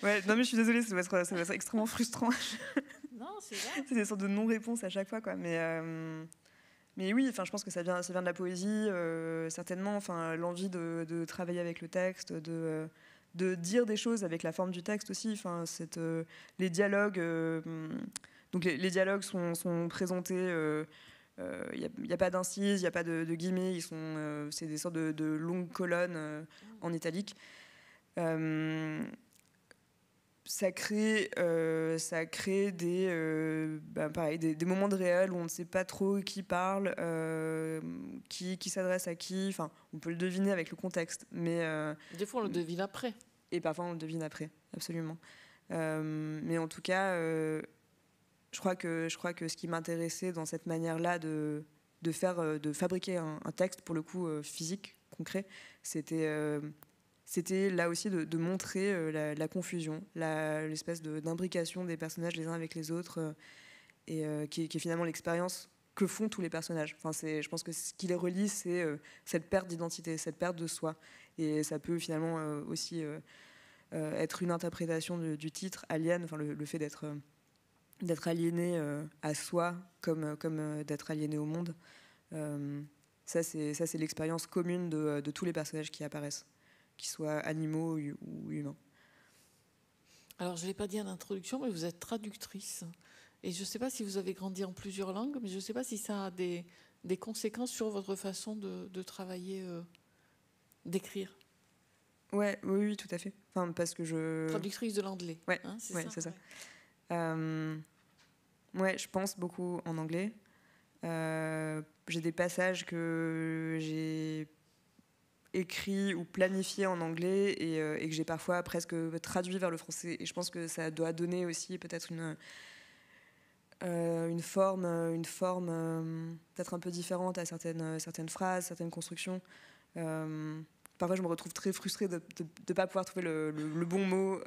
Ouais, non, mais je suis désolée, ça va être extrêmement frustrant. Non, c'est vrai. C'est des sortes de non-réponses à chaque fois, quoi. Mais oui, enfin, je pense que ça vient de la poésie, certainement. Enfin, l'envie de travailler avec le texte, de dire des choses avec la forme du texte aussi. Enfin, les dialogues. Donc les dialogues sont présentés. Il n'y a pas d'incises, il n'y a pas de guillemets. C'est des sortes de longues colonnes en italique. Ça crée des moments de réel où on ne sait pas trop qui parle, qui s'adresse à qui. Enfin, on peut le deviner avec le contexte, mais des fois on le devine après. Et parfois on le devine après, absolument. Mais en tout cas, je crois que ce qui m'intéressait dans cette manière-là de fabriquer un texte, pour le coup physique, concret, c'était là aussi de montrer la confusion, l'espèce d'imbrication des personnages les uns avec les autres, et qui est finalement l'expérience que font tous les personnages. Enfin, je pense que ce qui les relie, c'est cette perte d'identité, cette perte de soi. Et ça peut finalement aussi être une interprétation du titre, Alien, enfin, le fait d'être aliéné à soi comme d'être aliéné au monde. Ça, c'est l'expérience commune de tous les personnages qui apparaissent, qu'ils soient animaux ou humains. Alors, je ne l'ai pas dit en introduction, mais vous êtes traductrice. Et je ne sais pas si vous avez grandi en plusieurs langues, mais je ne sais pas si ça a des conséquences sur votre façon de travailler, d'écrire. Oui, tout à fait. Enfin, parce que Traductrice de l'anglais. Ouais, hein, c'est ça. Je pense beaucoup en anglais. J'ai des passages que j'ai écrits ou planifiés en anglais et que j'ai parfois presque traduit vers le français. Et je pense que ça doit donner aussi peut-être une forme peut-être un peu différente à certaines phrases, certaines constructions. Parfois, je me retrouve très frustrée de ne pas pouvoir trouver le bon mot,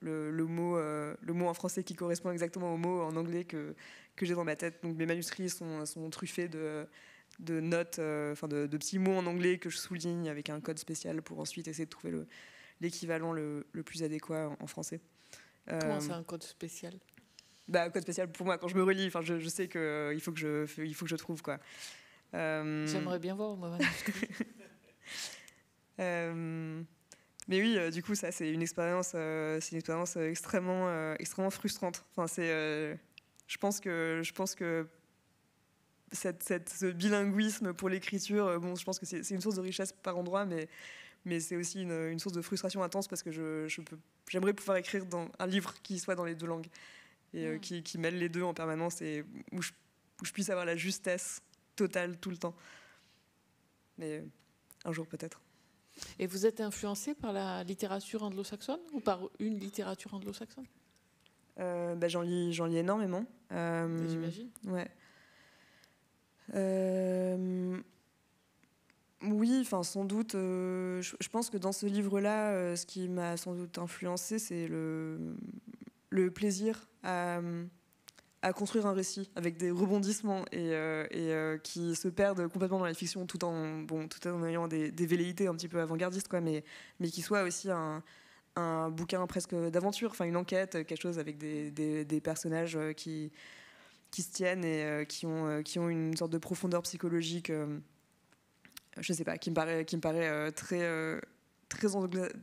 le mot en français qui correspond exactement au mot en anglais que j'ai dans ma tête. Donc mes manuscrits sont truffés de notes, de petits mots en anglais que je souligne avec un code spécial pour ensuite essayer de trouver l'équivalent le plus adéquat en français. Comment c'est un code spécial? Code spécial pour moi quand je me relis. Enfin, je sais qu'il faut que je trouve, quoi. J'aimerais bien voir mon manuscrit. Mais oui, du coup, ça, c'est une expérience extrêmement frustrante. Enfin, je pense que ce bilinguisme pour l'écriture, je pense que c'est une source de richesse par endroits, mais mais c'est aussi une source de frustration intense parce que j'aimerais pouvoir écrire dans un livre qui soit dans les deux langues et qui mêle les deux en permanence et où je puisse avoir la justesse totale tout le temps. Mais un jour peut-être. Et vous êtes influencé par la littérature anglo-saxonne ou par une littérature anglo-saxonne? J'en lis énormément. J'imagine. Ouais. Oui, enfin sans doute. Je pense que dans ce livre-là, ce qui m'a sans doute influencé, c'est le plaisir à construire un récit avec des rebondissements et qui se perdent complètement dans la fiction tout en ayant des velléités un petit peu avant-gardistes, quoi, mais qui soit aussi un bouquin presque d'aventure, enfin une enquête, quelque chose avec des personnages qui se tiennent et qui ont une sorte de profondeur psychologique, je sais pas, qui me paraît très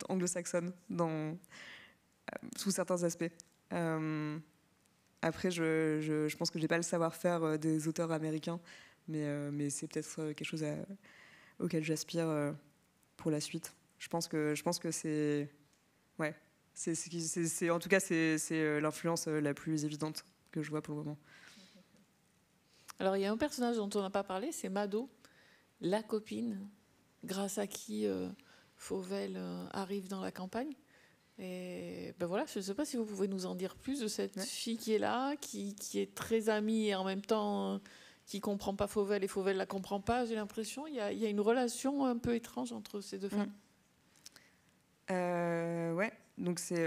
anglo-saxonne sous certains aspects. Après, je pense que j'ai pas le savoir-faire des auteurs américains, mais c'est peut-être quelque chose auquel j'aspire pour la suite. Je pense que c'est ouais, en tout cas c'est l'influence la plus évidente que je vois pour le moment. Alors il y a un personnage dont on n'a pas parlé, c'est Mado, la copine, grâce à qui Fauvel arrive dans la campagne. Et ben voilà, je ne sais pas si vous pouvez nous en dire plus de cette fille qui est là, qui est très amie et en même temps qui ne comprend pas Fauvel et Fauvel ne la comprend pas, j'ai l'impression. Il y a une relation un peu étrange entre ces deux femmes. Ouais, donc c'est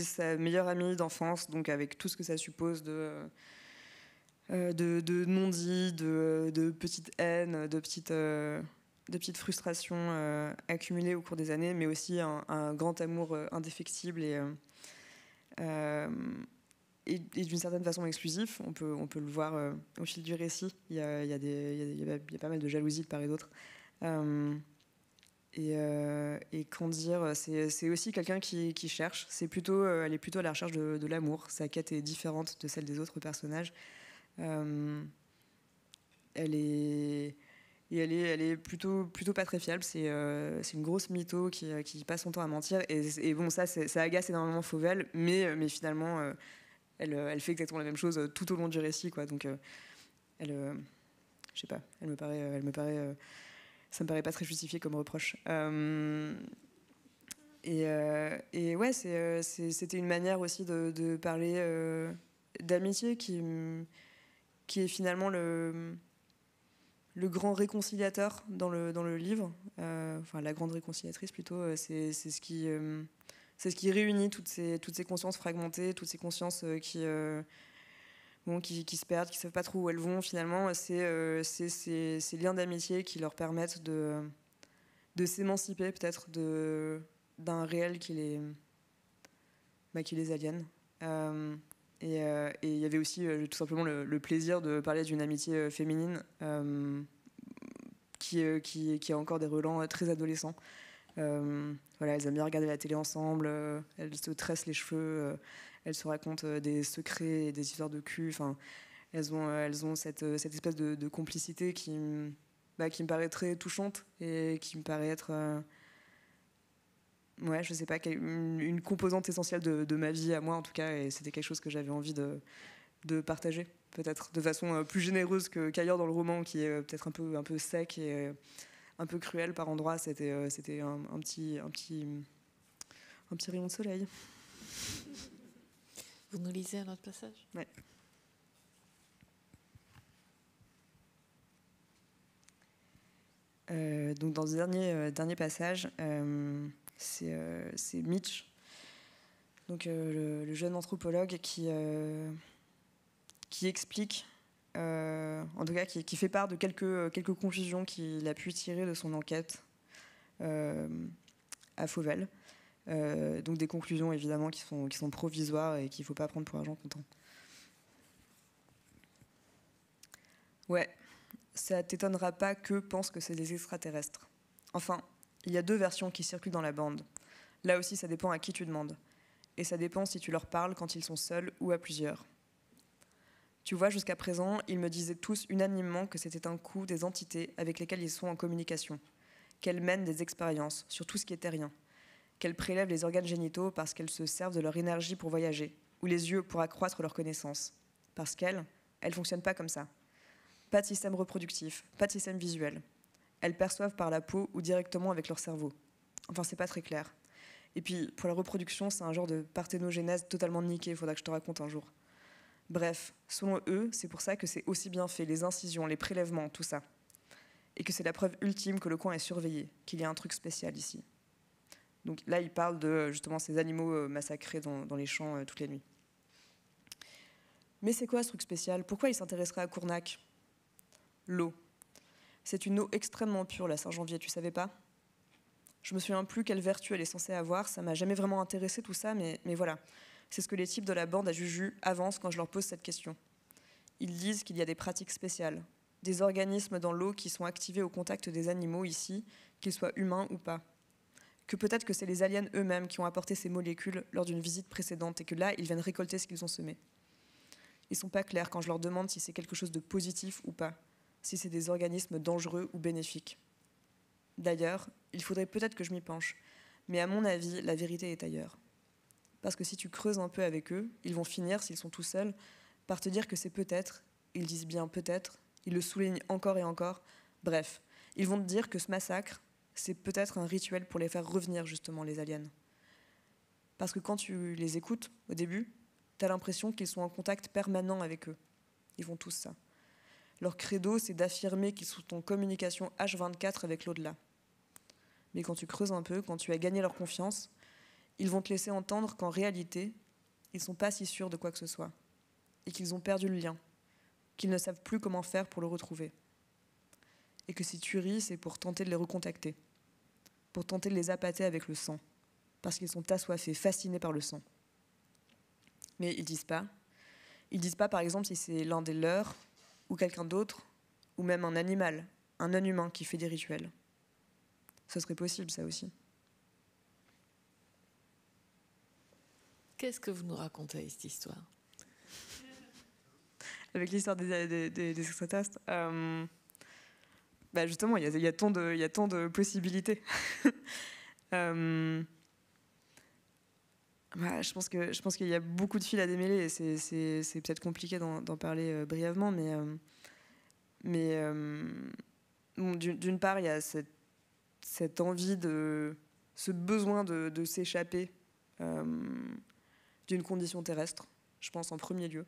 sa meilleure amie d'enfance, donc avec tout ce que ça suppose de non-dits, de petites haines, de petites frustrations accumulées au cours des années, mais aussi un grand amour indéfectible et d'une certaine façon exclusif. On peut le voir au fil du récit. Il y a pas mal de jalousie de part et d'autre. Et qu'en dire, c'est aussi quelqu'un qui cherche. Elle est plutôt à la recherche de l'amour. Sa quête est différente de celle des autres personnages. Elle est plutôt pas très fiable. C'est une grosse mytho qui passe son temps à mentir. Et bon, ça agace énormément Fauvel, mais finalement, elle fait exactement la même chose tout au long du récit, quoi. Donc, je sais pas. Ça me paraît pas très justifié comme reproche. Et ouais, c'était une manière aussi de parler d'amitié qui est finalement le grand réconciliateur dans le livre, enfin la grande réconciliatrice plutôt. C'est ce qui réunit toutes ces consciences fragmentées, toutes ces consciences qui se perdent, qui ne savent pas trop où elles vont finalement. C'est ces liens d'amitié qui leur permettent de s'émanciper peut-être d'un réel qui les aliène. Et il y avait aussi tout simplement le plaisir de parler d'une amitié féminine qui a encore des relents très adolescents. Voilà, elles aiment bien regarder la télé ensemble, elles se tressent les cheveux, elles se racontent des secrets et des histoires de cul. Enfin, elles ont cette espèce de complicité qui me paraît très touchante et qui me paraît être ouais, je sais pas, une composante essentielle de ma vie à moi en tout cas, et c'était quelque chose que j'avais envie de partager, peut-être de façon plus généreuse qu'ailleurs dans le roman, qui est peut-être un peu sec et un peu cruel par endroits. C'était un petit rayon de soleil. Vous nous lisez un autre passage? Ouais. Donc dans ce dernier passage, c'est Mitch, donc le jeune anthropologue qui explique, en tout cas qui fait part de quelques conclusions qu'il a pu tirer de son enquête à Fauvel. Donc des conclusions évidemment qui sont provisoires et qu'il ne faut pas prendre pour argent comptant. Ouais, ça t'étonnera pas qu'eux pensent que c'est des extraterrestres. Enfin, il y a 2 versions qui circulent dans la bande. Là aussi, ça dépend à qui tu demandes. Et ça dépend si tu leur parles quand ils sont seuls ou à plusieurs. Tu vois, jusqu'à présent, ils me disaient tous unanimement que c'était un coup des entités avec lesquelles ils sont en communication. qu'elles mènent des expériences sur tout ce qui est terrien, qu'elles prélèvent les organes génitaux parce qu'elles se servent de leur énergie pour voyager, ou les yeux pour accroître leur connaissance, parce qu'elles ne fonctionnent pas comme ça. Pas de système reproductif, pas de système visuel. Elles perçoivent par la peau ou directement avec leur cerveau. Enfin, c'est pas très clair. Et puis, pour la reproduction, c'est un genre de parthénogénèse totalement niqué, il faudra que je te raconte un jour. Bref, selon eux, c'est pour ça que c'est aussi bien fait, les incisions, les prélèvements, tout ça. Et que c'est la preuve ultime que le coin est surveillé, qu'il y a un truc spécial ici. Donc là, ils parlent de justement ces animaux massacrés dans les champs toutes les nuits. Mais c'est quoi ce truc spécial? Pourquoi ils s'intéresseraient à Cournac? L'eau. C'est une eau extrêmement pure, la Saint-Janvier, tu savais pas? Je me souviens plus quelle vertu elle est censée avoir, ça m'a jamais vraiment intéressé tout ça, mais voilà. C'est ce que les types de la bande à Juju avancent quand je leur pose cette question. Ils disent qu'il y a des pratiques spéciales, des organismes dans l'eau qui sont activés au contact des animaux ici, qu'ils soient humains ou pas. Que peut-être que c'est les aliens eux-mêmes qui ont apporté ces molécules lors d'une visite précédente et que là, ils viennent récolter ce qu'ils ont semé. Ils sont pas clairs quand je leur demande si c'est quelque chose de positif ou pas, si c'est des organismes dangereux ou bénéfiques. D'ailleurs, il faudrait peut-être que je m'y penche, mais à mon avis, la vérité est ailleurs. Parce que si tu creuses un peu avec eux, ils vont finir, s'ils sont tout seuls, par te dire que c'est peut-être, ils disent bien peut-être, ils le soulignent encore et encore, bref, ils vont te dire que ce massacre, c'est peut-être un rituel pour les faire revenir justement, les aliens. Parce que quand tu les écoutes, au début, t'as l'impression qu'ils sont en contact permanent avec eux. Ils font tous ça. Leur credo, c'est d'affirmer qu'ils sont en communication H24 avec l'au-delà. Mais quand tu creuses un peu, quand tu as gagné leur confiance, ils vont te laisser entendre qu'en réalité, ils ne sont pas si sûrs de quoi que ce soit, et qu'ils ont perdu le lien, qu'ils ne savent plus comment faire pour le retrouver. Et que si tu ris, c'est pour tenter de les recontacter, pour tenter de les appâter avec le sang, parce qu'ils sont assoiffés, fascinés par le sang. Mais ils disent pas. Ils disent pas, par exemple, si c'est l'un des leurs, ou quelqu'un d'autre, ou même un animal, un non-humain qui fait des rituels. Ce serait possible, ça aussi. Qu'est-ce que vous nous racontez, cette histoire? Avec l'histoire des extraterrestres, justement, il y a tant de possibilités. Je pense qu'il y a beaucoup de fils à démêler et c'est peut-être compliqué d'en parler brièvement, mais d'une part, il y a cette envie, ce besoin de s'échapper d'une condition terrestre, je pense en premier lieu,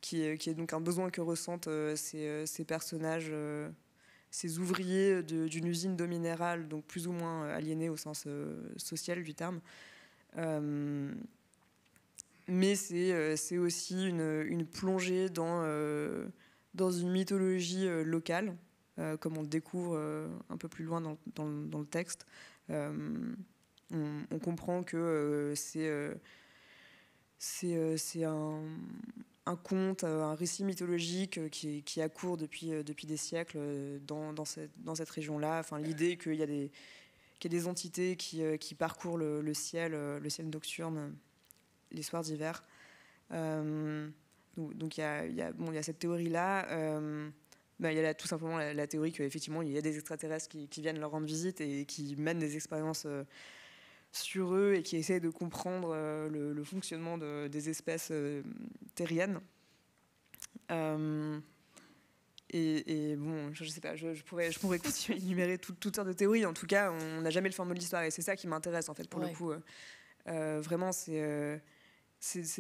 qui est donc un besoin que ressentent ces personnages, ces ouvriers d'une usine d'eau minérale, donc plus ou moins aliénés au sens social du terme. Mais c'est aussi une plongée dans une mythologie locale, comme on le découvre un peu plus loin dans le texte. On comprend que c'est un conte, un récit mythologique qui a cours depuis des siècles dans cette région-là. Enfin, l'idée qu'il y a des entités qui parcourent le ciel nocturne les soirs d'hiver. Donc il y a cette théorie-là. Il y a tout simplement la théorie qu'effectivement il y a des extraterrestres qui viennent leur rendre visite et qui mènent des expériences sur eux et qui essayent de comprendre le fonctionnement des espèces terriennes. Et bon, je sais pas, je pourrais continuer à énumérer toutes sortes de théories. En tout cas, on n'a jamais le fin mot de l'histoire et c'est ça qui m'intéresse en fait pour le coup. Vraiment, c'est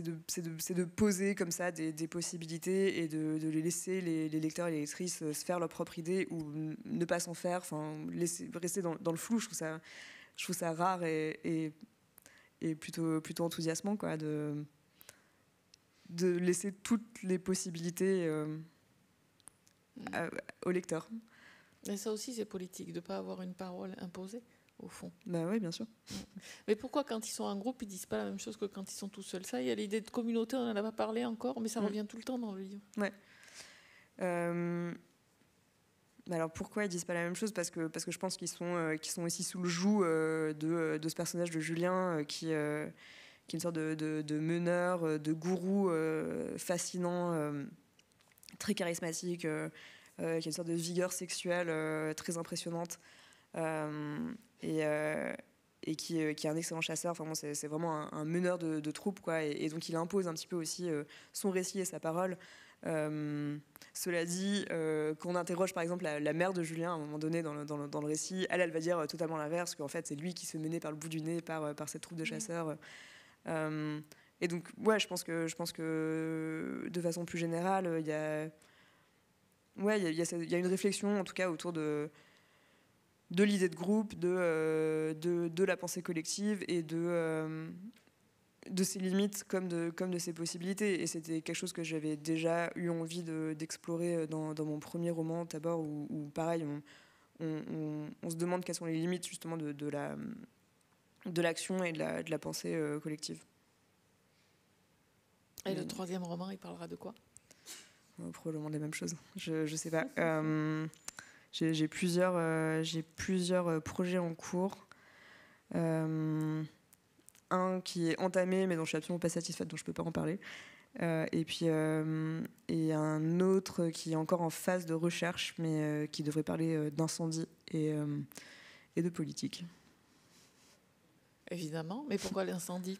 de poser comme ça des possibilités et de les laisser les lecteurs et les lectrices se faire leur propre idée ou ne pas s'en faire, enfin rester dans le flou. Je trouve ça rare et plutôt enthousiasmant quoi, de laisser toutes les possibilités au lecteur. Mais ça aussi c'est politique, de ne pas avoir une parole imposée au fond. Bah oui, bien sûr. Mais pourquoi quand ils sont en groupe, ils disent pas la même chose que quand ils sont tout seuls? Ça, il y a l'idée de communauté, on n'en a pas parlé encore, mais ça revient tout le temps dans le livre. Ouais. Alors pourquoi ils disent pas la même chose? Parce que je pense qu'ils sont aussi sous le joug de ce personnage de Julien qui est une sorte de meneur, de gourou fascinant, très charismatique, qui a une sorte de vigueur sexuelle très impressionnante, et qui est un excellent chasseur. Enfin, bon, c'est vraiment un meneur de troupes, quoi, et donc il impose un petit peu aussi son récit et sa parole. Cela dit, qu'on interroge par exemple la mère de Julien à un moment donné dans le récit, elle va dire totalement l'inverse, qu'en fait c'est lui qui se menait par le bout du nez par cette troupe de chasseurs. Et donc ouais, je pense que de façon plus générale, il y a une réflexion en tout cas autour de l'idée de groupe, de la pensée collective et de ses limites comme de ses possibilités. Et c'était quelque chose que j'avais déjà eu envie d'explorer dans mon premier roman, Tabor, où pareil, on se demande quelles sont les limites justement de l'action et de la pensée collective. Et le troisième roman, il parlera de quoi ? Probablement des mêmes choses. Je sais pas. J'ai plusieurs projets en cours. Un qui est entamé, mais dont je suis absolument pas satisfaite, dont je peux pas en parler. Et puis et un autre qui est encore en phase de recherche, mais qui devrait parler d'incendie et de politique. Évidemment, mais pourquoi l'incendie ?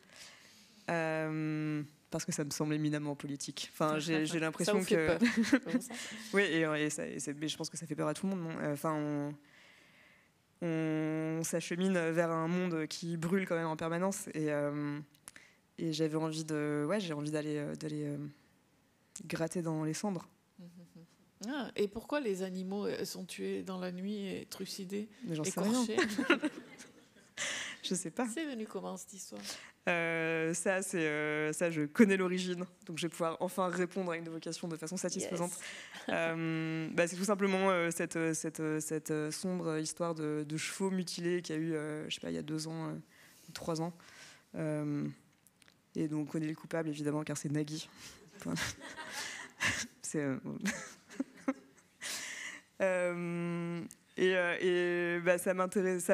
Parce que ça me semble éminemment politique. Enfin, j'ai l'impression ça que. Fait peur. Oui, mais je pense que ça fait peur à tout le monde. Enfin, on s'achemine vers un monde qui brûle quand même en permanence, et j'avais envie d'aller gratter dans les cendres. Ah, et pourquoi les animaux sont tués dans la nuit et trucidés, écorchés ? Je sais pas. C'est venu comment cette histoire ? Ça, je connais l'origine, donc je vais pouvoir enfin répondre à une vocation de façon satisfaisante. Yes. C'est tout simplement cette sombre histoire de chevaux mutilés qu'il y a eu, je sais pas, il y a 2 ans, 3 ans. Et donc on connaît le coupable évidemment, car c'est Nagui. Enfin, c'est ça m'intéresse,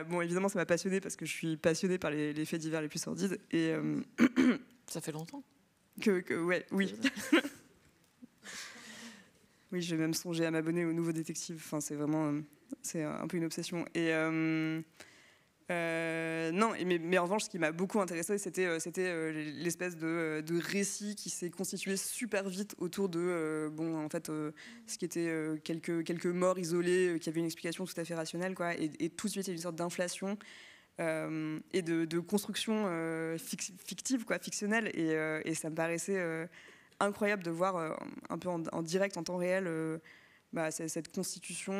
bon, évidemment ça m'a passionnée parce que je suis passionnée par les faits divers les plus sordides, et ça fait longtemps oui. Oui, j'ai même songé à m'abonner au Nouveau Détective. Enfin, c'est un peu une obsession. Et non, mais en revanche, ce qui m'a beaucoup intéressé, c'était l'espèce de récit qui s'est constitué super vite autour de ce qui était quelques morts isolées qui avaient une explication tout à fait rationnelle, quoi, et tout de suite il y a une sorte d'inflation et de construction fictive, quoi, fictionnelle, et ça me paraissait incroyable de voir un peu en direct, en temps réel, cette constitution,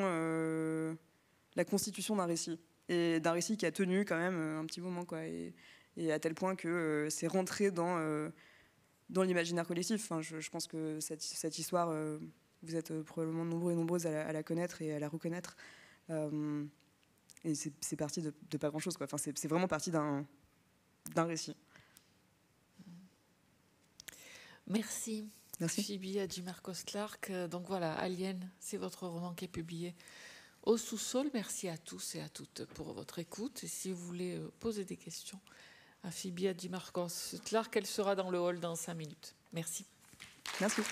la constitution d'un récit. Et d'un récit qui a tenu quand même un petit moment, quoi, et à tel point que c'est rentré dans l'imaginaire collectif. Enfin, je pense que cette histoire, vous êtes probablement nombreux et nombreuses à la connaître et à la reconnaître. Et c'est parti de pas grand-chose, quoi. Enfin, c'est vraiment parti d'un récit. Merci. Merci. Phoebe Hadjimarkos-Clarke. Donc voilà, Alien, c'est votre roman qui est publié au Sous-sol. Merci à tous et à toutes pour votre écoute. Et si vous voulez poser des questions à Phoebe Hadjimarkos-Clarke, elle sera dans le hall dans 5 minutes. Merci. Merci.